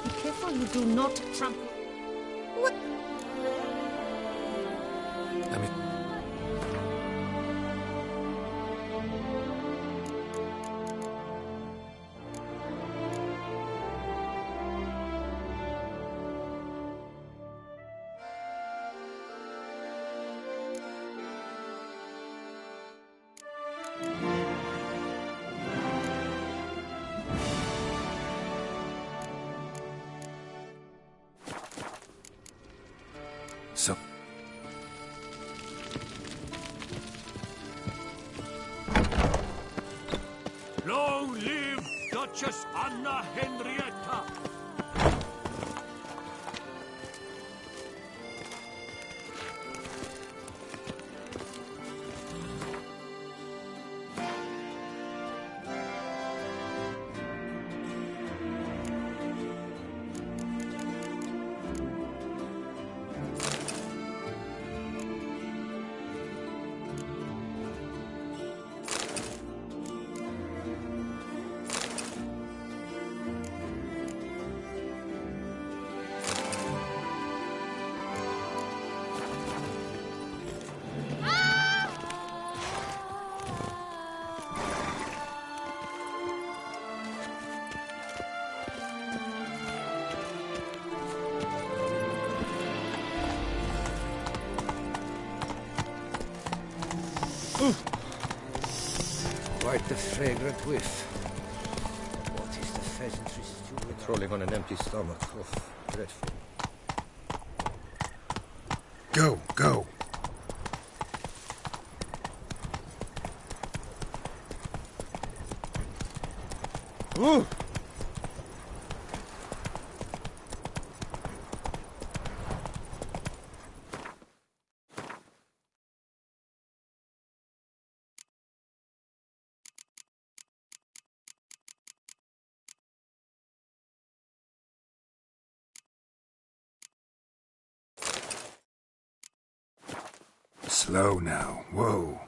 Be careful you do not trample. What? Let me... So... Long live Duchess Anna Henrietta! Quite the fragrant whiff. What is the pheasantry stew? It's rolling on an empty stomach. Oh, dreadful. Go, go. Ooh! Slow now. Whoa.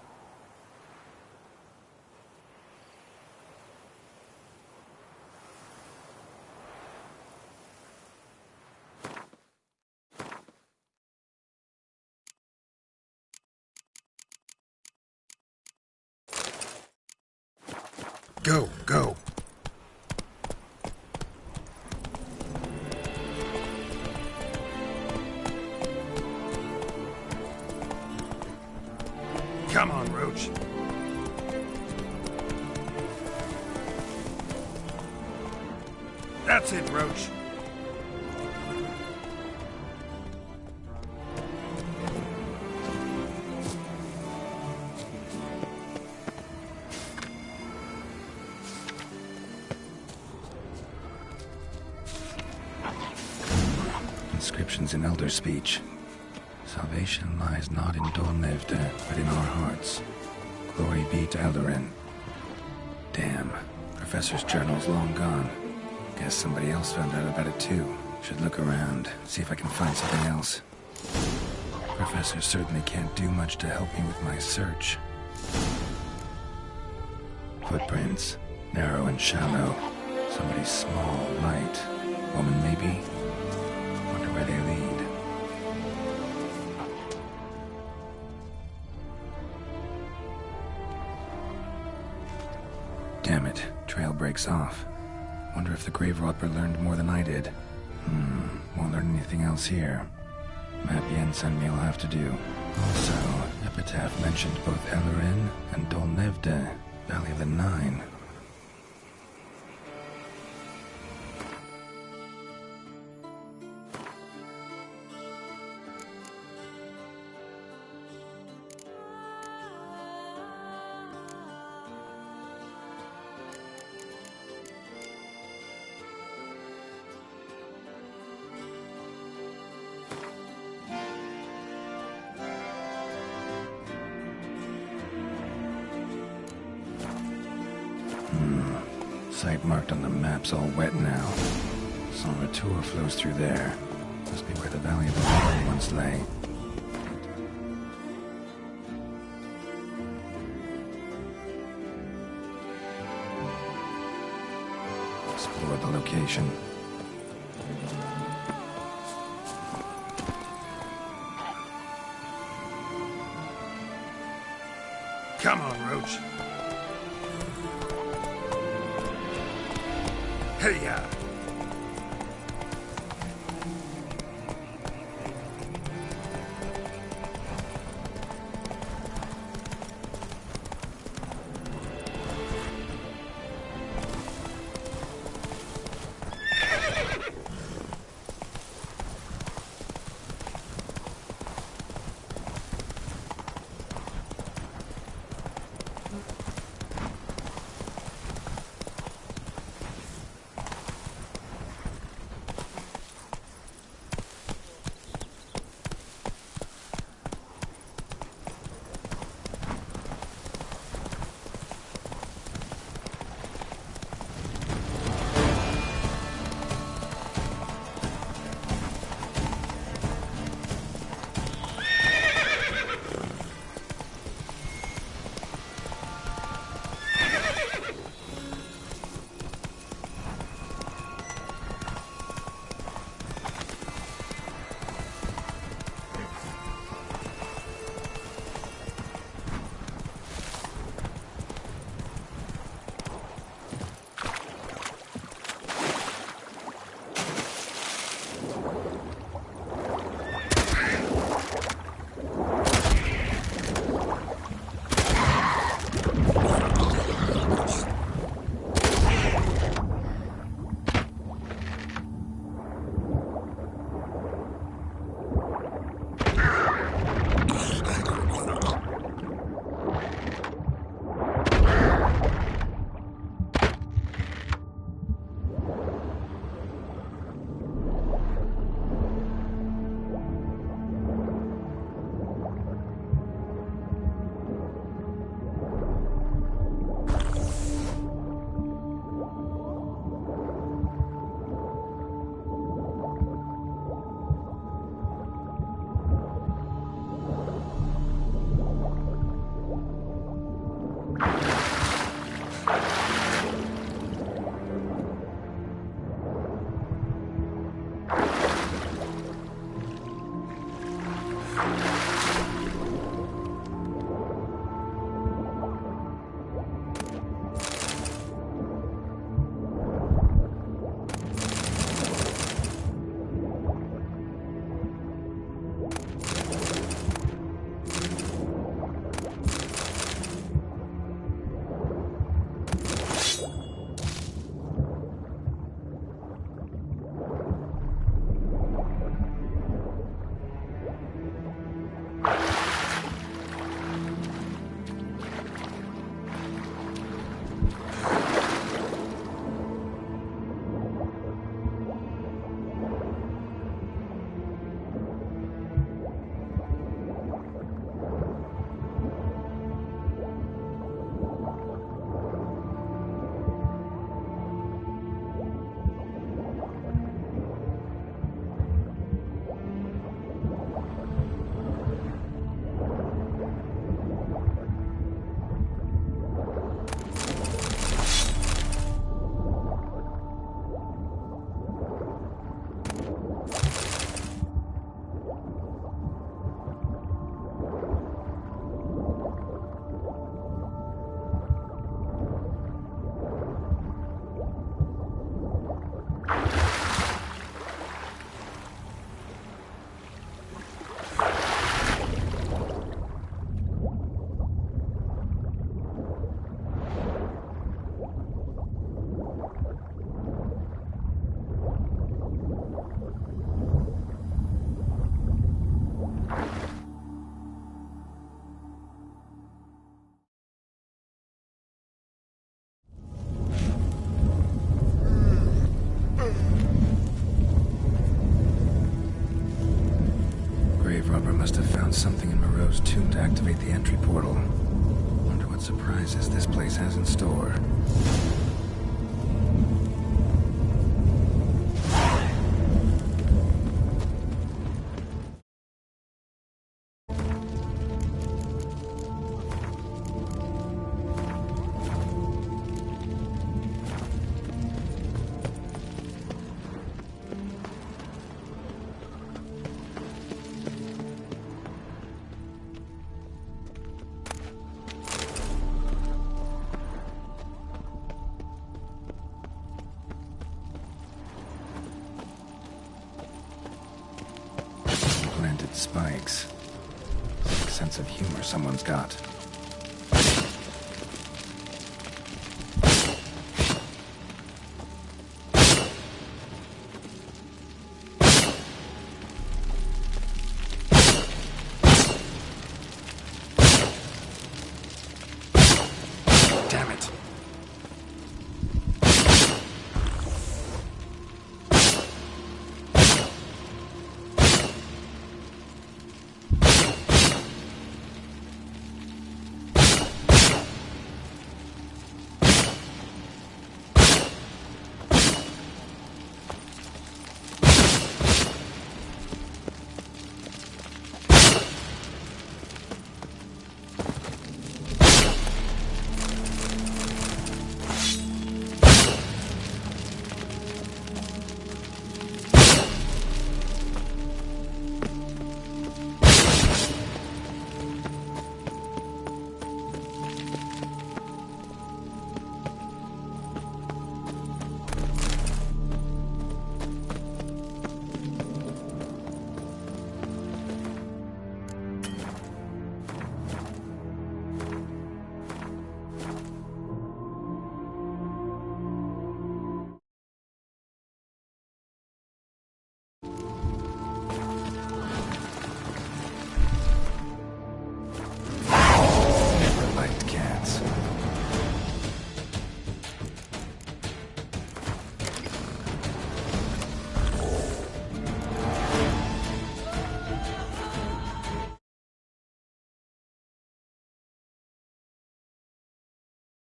Go, go. Come on, Roach. That's it, Roach. Inscriptions in Elder speech. Salvation lies not in Dolnevda, but in our hearts. Glory be to Eldarin. Damn. Professor's journal's long gone. Guess somebody else found out about it too. Should look around, see if I can find something else. Professor certainly can't do much to help me with my search. Footprints. Narrow and shallow. Somebody small, light. Woman, maybe? Wonder where they lead. breaks off. Wonder if the Grave Robber learned more than I did. Won't learn anything else here. Map Jens and me'll have to do. Also, Epitaph mentioned both Ellerin and Dolnevde, Valley of the Nine. Site marked on the map's all wet now. San Retour flows through there. Must be where the Valley of the Nine once lay. Explore the location. Come on, Roach. Hey-ya! found something in Moreau's tomb to activate the entry portal. Wonder what surprises this place has in store. Spikes. What a sense of humor someone's got.